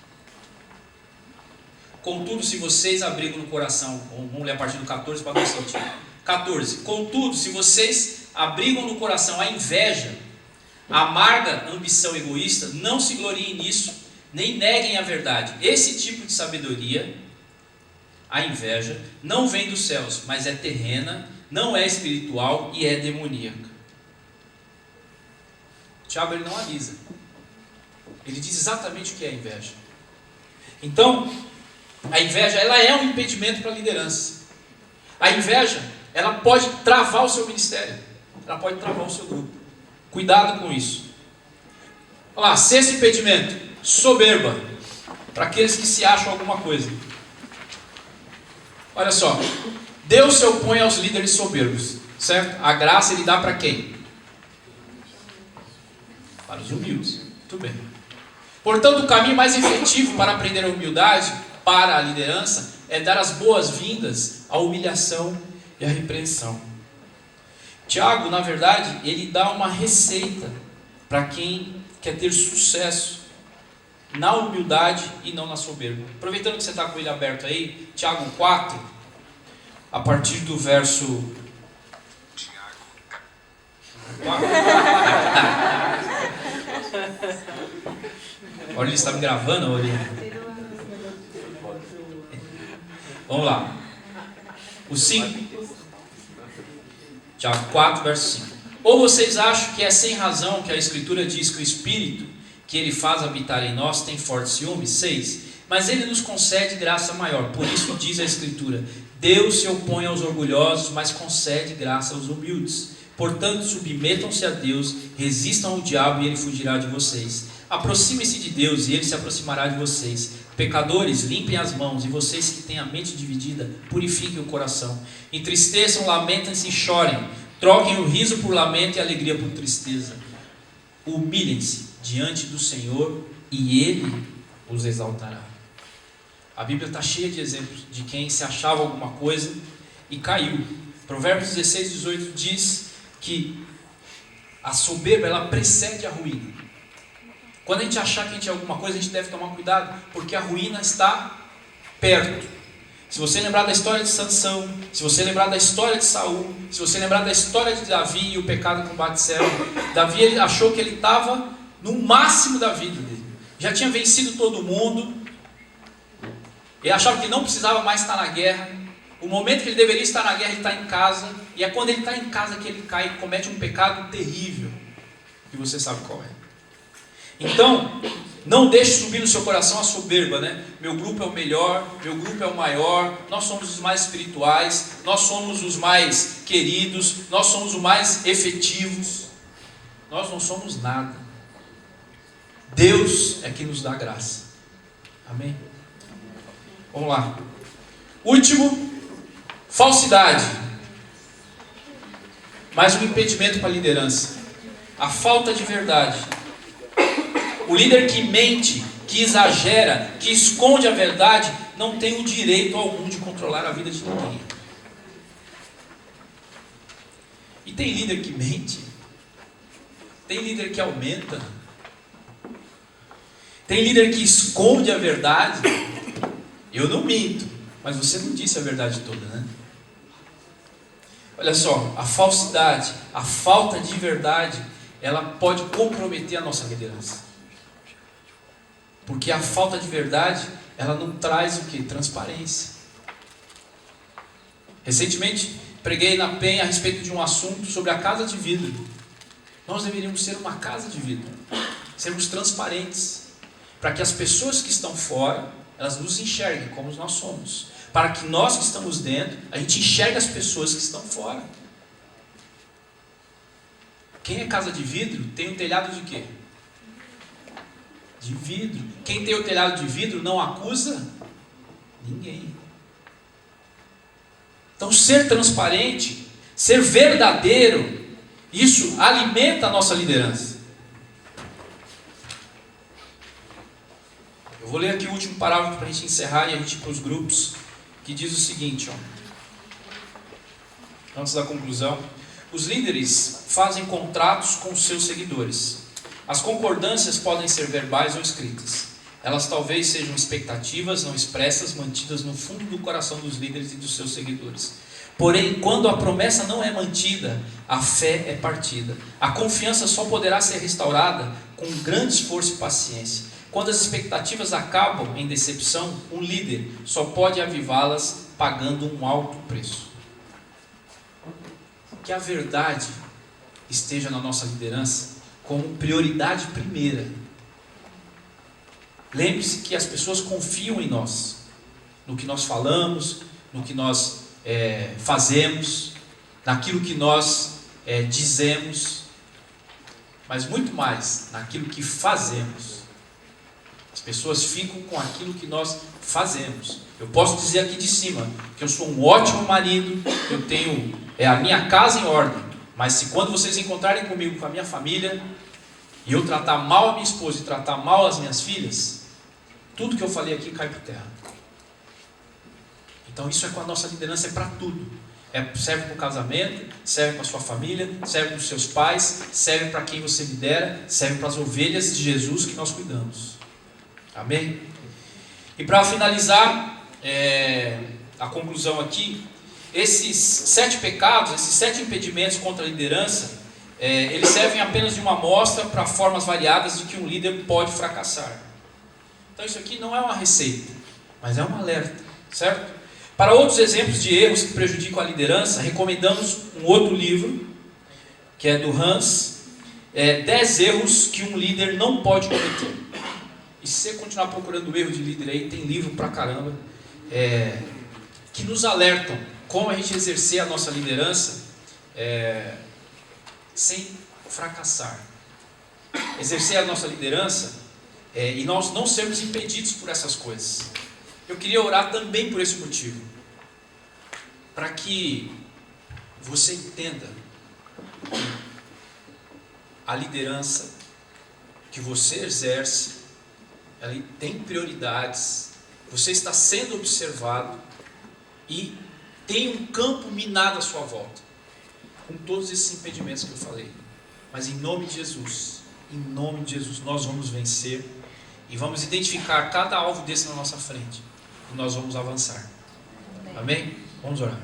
Contudo, se vocês abrigam no coração... Vamos ler a partir do 14 para dar sentido. 14. Contudo, se vocês abrigam no coração a inveja, a amarga ambição egoísta, não se gloriem nisso, nem neguem a verdade. Esse tipo de sabedoria, a inveja, não vem dos céus, mas é terrena, não é espiritual e é demoníaca. Tiago ele não avisa. Ele diz exatamente o que é a inveja. Então, a inveja ela é um impedimento para a liderança. A inveja ela pode travar o seu ministério. Ela pode travar o seu grupo. Cuidado com isso. Olha lá, sexto impedimento, soberba. Para aqueles que se acham alguma coisa. Olha só, Deus se opõe aos líderes soberbos, certo? A graça ele dá para quem? Para os humildes. Muito bem. Portanto, o caminho mais efetivo para aprender a humildade para a liderança é dar as boas-vindas à humilhação e à repreensão. Tiago, na verdade, ele dá uma receita para quem quer ter sucesso na humildade e não na soberba. Aproveitando que você está com ele aberto aí, Tiago 4, a partir do verso Olha, ele está me gravando, olha. Vamos lá. O 5. Tiago 4, verso 5. Ou vocês acham que é sem razão que a Escritura diz que o Espírito que Ele faz habitar em nós tem forte ciúme? 6. Mas Ele nos concede graça maior. Por isso diz a Escritura: Deus se opõe aos orgulhosos, mas concede graça aos humildes. Portanto, submetam-se a Deus, resistam ao diabo e ele fugirá de vocês. Aproximem-se de Deus e ele se aproximará de vocês. Pecadores, limpem as mãos, e vocês que têm a mente dividida, purifiquem o coração. Entristeçam, lamentem-se e chorem. Troquem o riso por lamento e a alegria por tristeza. Humilhem-se diante do Senhor e Ele os exaltará. A Bíblia está cheia de exemplos de quem se achava alguma coisa e caiu. Provérbios 16, 18 diz que a soberba, ela precede a ruína. Quando a gente achar que a gente é alguma coisa, a gente deve tomar cuidado, porque a ruína está perto. Se você lembrar da história de Sansão, se você lembrar da história de Saul, se você lembrar da história de Davi e o pecado com Batseba, Davi ele achou que ele estava no máximo da vida dele. Já tinha vencido todo mundo. Ele achava que não precisava mais estar na guerra. O momento que ele deveria estar na guerra, ele está em casa. E é quando ele está em casa que ele cai e comete um pecado terrível. Que você sabe qual é. Então, não deixe subir no seu coração a soberba, né? Meu grupo é o melhor, meu grupo é o maior, nós somos os mais espirituais, nós somos os mais queridos, nós somos os mais efetivos. Nós não somos nada. Deus é que nos dá graça. Amém? Vamos lá. Último, falsidade. Mais um impedimento para a liderança. A falta de verdade. O líder que mente, que exagera, que esconde a verdade, não tem o direito algum de controlar a vida de ninguém. E tem líder que mente. Tem líder que aumenta. Tem líder que esconde a verdade. Eu não minto, mas você não disse a verdade toda, né? Olha só, a falsidade, a falta de verdade, ela pode comprometer a nossa liderança. Porque a falta de verdade, ela não traz o que? Transparência. Recentemente, preguei na Penha a respeito de um assunto sobre a casa de vidro. Nós deveríamos ser uma casa de vidro. Sermos transparentes. Para que as pessoas que estão fora, elas nos enxerguem como nós somos. Para que nós que estamos dentro, a gente enxergue as pessoas que estão fora. Quem é casa de vidro tem um telhado de quê? De vidro. Quem tem o telhado de vidro não acusa ninguém. Então, ser transparente, ser verdadeiro, isso alimenta a nossa liderança. Eu vou ler aqui o último parágrafo para a gente encerrar e a gente ir para os grupos, que diz o seguinte, antes da conclusão: os líderes fazem contratos com os seus seguidores. As concordâncias podem ser verbais ou escritas. Elas talvez sejam expectativas não expressas, mantidas no fundo do coração dos líderes e dos seus seguidores. Porém, quando a promessa não é mantida, a fé é partida. A confiança só poderá ser restaurada com grande esforço e paciência. Quando as expectativas acabam em decepção, um líder só pode avivá-las pagando um alto preço. Que a verdade esteja na nossa liderança como prioridade primeira. Lembre-se que as pessoas confiam em nós, no que nós falamos, no que nós fazemos, naquilo que nós dizemos, mas muito mais naquilo que fazemos. As pessoas ficam com aquilo que nós fazemos. Eu posso dizer aqui de cima que eu sou um ótimo marido, eu tenho a minha casa em ordem, mas se quando vocês encontrarem comigo, com a minha família, e eu tratar mal a minha esposa e tratar mal as minhas filhas, tudo que eu falei aqui cai por terra. Então isso é com a nossa liderança, é para tudo. Serve para o casamento, serve para a sua família, serve para os seus pais, serve para quem você lidera, serve para as ovelhas de Jesus que nós cuidamos. Amém? E para finalizar, a conclusão aqui, esses 7 pecados, esses 7 impedimentos contra a liderança, eles servem apenas de uma amostra para formas variadas de que um líder pode fracassar. Então isso aqui não é uma receita, mas é um alerta, certo? Para outros exemplos de erros que prejudicam a liderança, recomendamos um outro livro, que é do Hans, 10 erros que um líder não pode cometer. E se você continuar procurando o erro de líder aí, tem livro pra caramba, que nos alertam como a gente exercer a nossa liderança sem fracassar. Exercer a nossa liderança e nós não sermos impedidos por essas coisas. Eu queria orar também por esse motivo, para que você entenda que a liderança que você exerce, ela tem prioridades, você está sendo observado e tem um campo minado à sua volta, com todos esses impedimentos que eu falei. Mas em nome de Jesus, nós vamos vencer e vamos identificar cada alvo desse na nossa frente e nós vamos avançar. Amém? Vamos orar.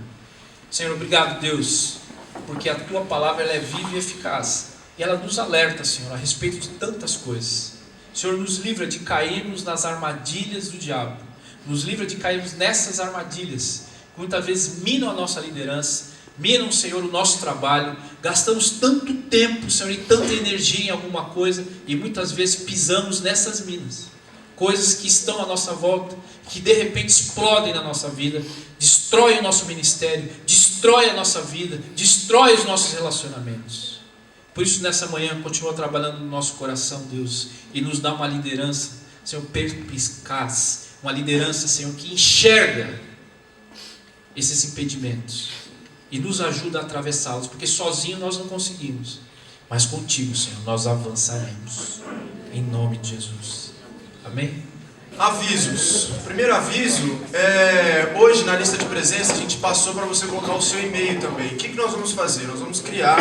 Senhor, obrigado, Deus, porque a Tua palavra ela é viva e eficaz e ela nos alerta, Senhor, a respeito de tantas coisas. Senhor, nos livra de cairmos nas armadilhas do diabo, nos livra de cairmos nessas armadilhas que muitas vezes minam a nossa liderança, minam, Senhor, o nosso trabalho. Gastamos tanto tempo, Senhor, e tanta energia em alguma coisa e muitas vezes pisamos nessas minas, coisas que estão à nossa volta, que de repente explodem na nossa vida, destrói o nosso ministério, destrói a nossa vida, destrói os nossos relacionamentos. Por isso nessa manhã continua trabalhando no nosso coração, Deus, e nos dá uma liderança, Senhor, perspicaz, uma liderança, Senhor, que enxerga esses impedimentos e nos ajuda a atravessá-los, porque sozinho nós não conseguimos, mas contigo, Senhor, nós avançaremos, em nome de Jesus. Amém? Avisos. O primeiro aviso hoje na lista de presença a gente passou para você colocar o seu e-mail também. O que nós vamos fazer? Nós vamos criar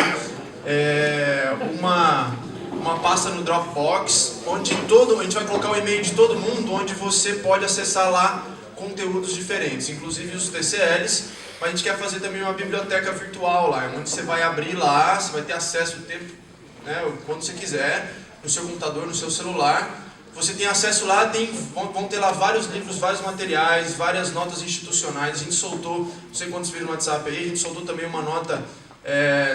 uma pasta no Dropbox, onde a gente vai colocar o e-mail de todo mundo, onde você pode acessar lá conteúdos diferentes, inclusive os TCLs, mas a gente quer fazer também uma biblioteca virtual lá, onde você vai abrir lá, você vai ter acesso o tempo, quando você quiser, no seu computador, no seu celular. Você tem acesso lá, vão ter lá vários livros, vários materiais, várias notas institucionais. A gente soltou, não sei quantos viram no WhatsApp aí, a gente soltou também uma nota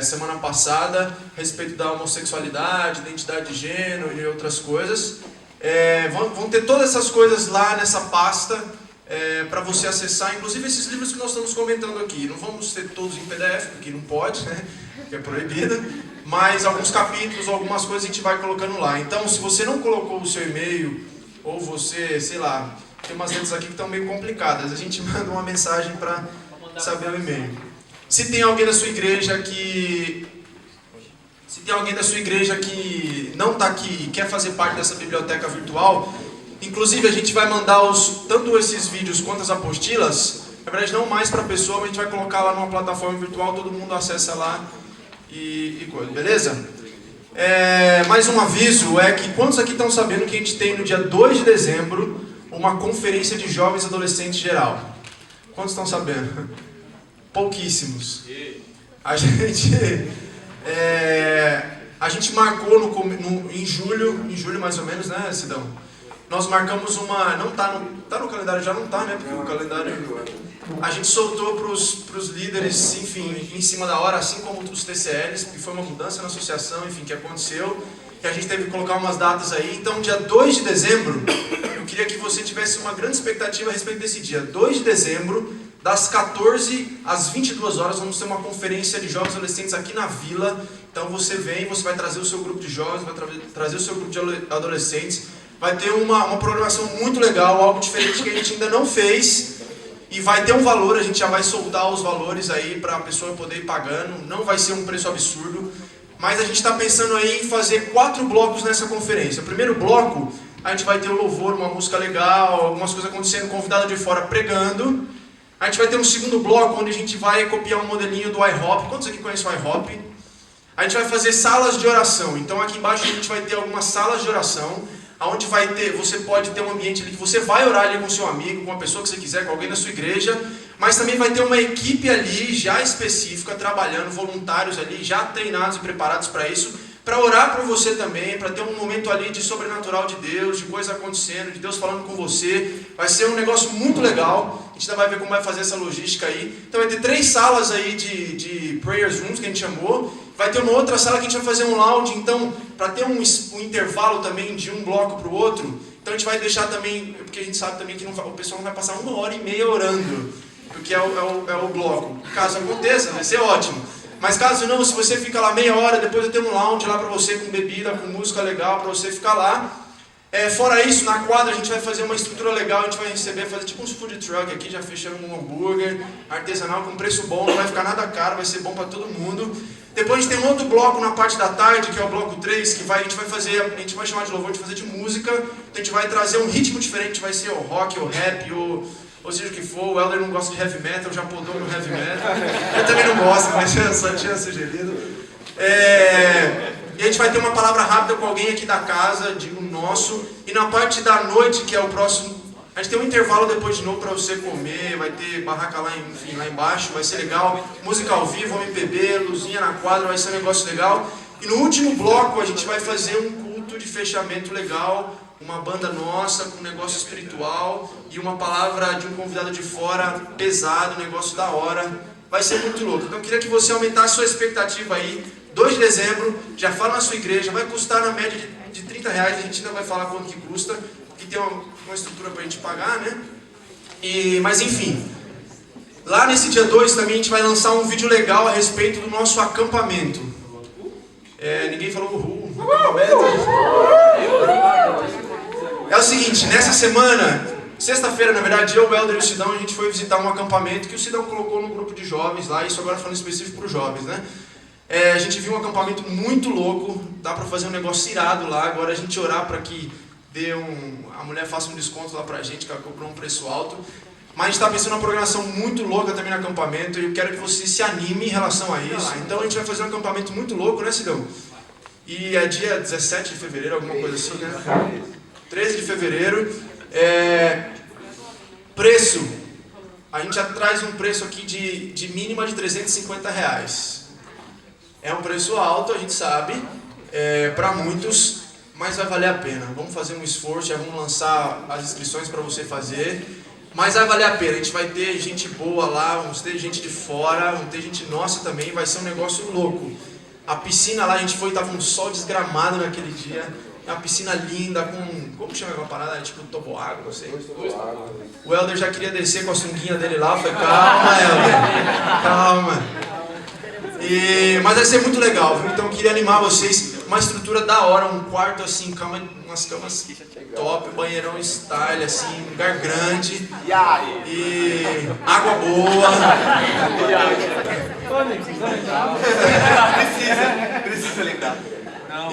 semana passada a respeito da homossexualidade, identidade de gênero e outras coisas. Vão ter todas essas coisas lá nessa pasta para você acessar, inclusive esses livros que nós estamos comentando aqui. Não vamos ter todos em PDF, porque não pode, né? Que é proibido. Mas alguns capítulos, algumas coisas a gente vai colocando lá. Então, se você não colocou o seu e-mail, ou você, sei lá, tem umas letras aqui que estão meio complicadas, a gente manda uma mensagem para saber o e-mail. Se tem alguém da sua igreja que não está aqui e quer fazer parte dessa biblioteca virtual, inclusive a gente vai mandar tanto esses vídeos quanto as apostilas, na verdade não mais para a pessoa, mas a gente vai colocar lá numa plataforma virtual, todo mundo acessa lá e coisa, beleza? Mais um aviso é que quantos aqui estão sabendo que a gente tem no dia 2 de dezembro uma conferência de jovens e adolescentes geral? Quantos estão sabendo? Pouquíssimos. A gente marcou em julho mais ou menos, né, Sidão? Nós marcamos uma... Não tá no calendário, já não tá, né? Porque o calendário... A gente soltou para os líderes, enfim, em cima da hora, assim como os TCLs, que foi uma mudança na associação, enfim, que aconteceu. E a gente teve que colocar umas datas aí. Então, dia 2 de dezembro, eu queria que você tivesse uma grande expectativa a respeito desse dia. 2 de dezembro, das 14 às 22 horas, vamos ter uma conferência de jovens e adolescentes aqui na Vila. Então, você vem, você vai trazer o seu grupo de jovens, vai trazer o seu grupo de adolescentes. Vai ter uma programação muito legal, algo diferente que a gente ainda não fez. E vai ter um valor, a gente já vai soltar os valores aí para a pessoa poder ir pagando. Não vai ser um preço absurdo. Mas a gente está pensando aí em fazer 4 blocos nessa conferência. O primeiro bloco, a gente vai ter o louvor, uma música legal, algumas coisas acontecendo, convidado de fora pregando. A gente vai ter um segundo bloco, onde a gente vai copiar um modelinho do iHop. Quantos aqui conhecem o iHop? A gente vai fazer salas de oração. Então aqui embaixo a gente vai ter algumas salas de oração, onde você pode ter um ambiente ali que você vai orar ali com seu amigo, com uma pessoa que você quiser, com alguém da sua igreja, mas também vai ter uma equipe ali já específica, trabalhando, voluntários ali, já treinados e preparados para isso, para orar por você também, para ter um momento ali de sobrenatural de Deus, de coisa acontecendo, de Deus falando com você. Vai ser um negócio muito legal, a gente ainda vai ver como vai fazer essa logística aí. Então vai ter 3 salas aí de prayers rooms que a gente chamou, vai ter uma outra sala que a gente vai fazer um lounge, então para ter um intervalo também de um bloco para o outro, então a gente vai deixar também, porque a gente sabe também que o pessoal não vai passar 1h30 orando, porque é o bloco. Caso aconteça, vai ser ótimo. Mas caso não, se você fica lá meia hora, depois eu tenho um lounge lá para você com bebida, com música legal, para você ficar lá. Fora isso, na quadra a gente vai fazer uma estrutura legal, a gente vai receber, fazer tipo uns food truck aqui, já fechando um hambúrguer artesanal com preço bom, não vai ficar nada caro, vai ser bom para todo mundo. Depois a gente tem um outro bloco na parte da tarde, que é o bloco 3, que a gente vai chamar de louvor, a gente vai fazer de música, então a gente vai trazer um ritmo diferente, vai ser o rock, o rap, ou seja o que for. O Helder não gosta de heavy metal, já podou no heavy metal. Eu também não gosto, mas eu só tinha sugerido. E a gente vai ter uma palavra rápida com alguém aqui da casa, digo nosso. E na parte da noite, que é o próximo, a gente tem um intervalo depois de novo para você comer, vai ter barraca lá embaixo, vai ser legal. Música ao vivo, MPB, luzinha na quadra, vai ser um negócio legal. E no último bloco a gente vai fazer um culto de fechamento legal, uma banda nossa com um negócio espiritual e uma palavra de um convidado de fora pesado, um negócio da hora. Vai ser muito louco. Então eu queria que você aumentasse a sua expectativa aí. 2 de dezembro, já fala na sua igreja, vai custar na média de R$30, a gente ainda vai falar quanto que custa, porque tem uma estrutura pra gente pagar, né? Mas enfim, lá nesse dia 2 também a gente vai lançar um vídeo legal a respeito do nosso acampamento. Ninguém falou uhul. É o seguinte, nessa semana, sexta-feira, na verdade, eu, o Helder e o Sidão, a gente foi visitar um acampamento que o Sidão colocou no grupo de jovens lá, isso agora falando específico para os jovens, né? A gente viu um acampamento muito louco, dá para fazer um negócio irado lá, agora a gente orar para que a mulher faça um desconto lá pra gente, que ela cobrou um preço alto. Mas a gente está pensando numa programação muito louca também no acampamento e eu quero que você se anime em relação a isso. Então a gente vai fazer um acampamento muito louco, né, Sidão? E é dia 17 de fevereiro, alguma coisa assim, né? 13 de fevereiro. Preço. A gente já traz um preço aqui de mínima de R$350. É um preço alto, a gente sabe, para muitos, mas vai valer a pena. Vamos fazer um esforço, já vamos lançar as inscrições para você fazer. Mas vai valer a pena, a gente vai ter gente boa lá, vamos ter gente de fora, vamos ter gente nossa também, vai ser um negócio louco. A piscina lá, a gente foi, tava um sol desgramado naquele dia, uma piscina linda, como chama aquela parada? Tipo toboágua, não sei. O Helder já queria descer com a sunguinha dele lá, eu falei, calma Helder, calma. Mas vai ser muito legal, viu? Então eu queria animar vocês, uma estrutura da hora, um quarto assim, umas camas top, banheirão style, assim, um lugar grande e água boa. Precisa lembrar.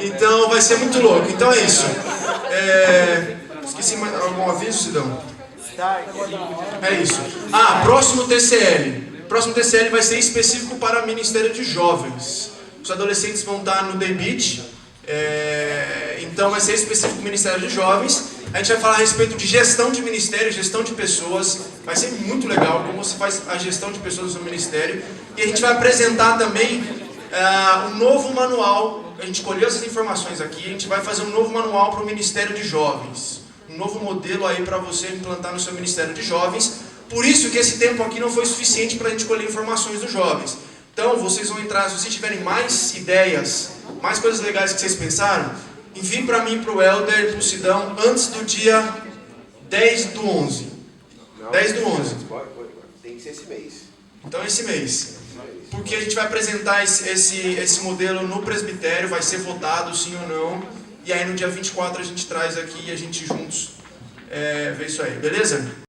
Então vai ser muito louco, então é isso. Esqueci mais algum aviso, Sidão? É isso. Próximo TCL. O próximo TCL vai ser específico para o Ministério de Jovens. Os adolescentes vão estar no Day Beach, então vai ser específico para o Ministério de Jovens. A gente vai falar a respeito de gestão de ministério, gestão de pessoas. Vai ser muito legal como você faz a gestão de pessoas no ministério. E a gente vai apresentar também um novo manual. A gente colheu essas informações aqui. A gente vai fazer um novo manual para o Ministério de Jovens. Um novo modelo aí para você implantar no seu Ministério de Jovens. Por isso que esse tempo aqui não foi suficiente para a gente colher informações dos jovens. Então, vocês vão entrar, se vocês tiverem mais ideias, mais coisas legais que vocês pensaram, envie para mim, para o Helder e para o Sidão, antes do dia 10/11. 10/11. Tem que ser esse mês. Então, esse mês. Porque a gente vai apresentar esse modelo no presbitério, vai ser votado sim ou não. E aí no dia 24 a gente traz aqui e a gente juntos vê isso aí, beleza?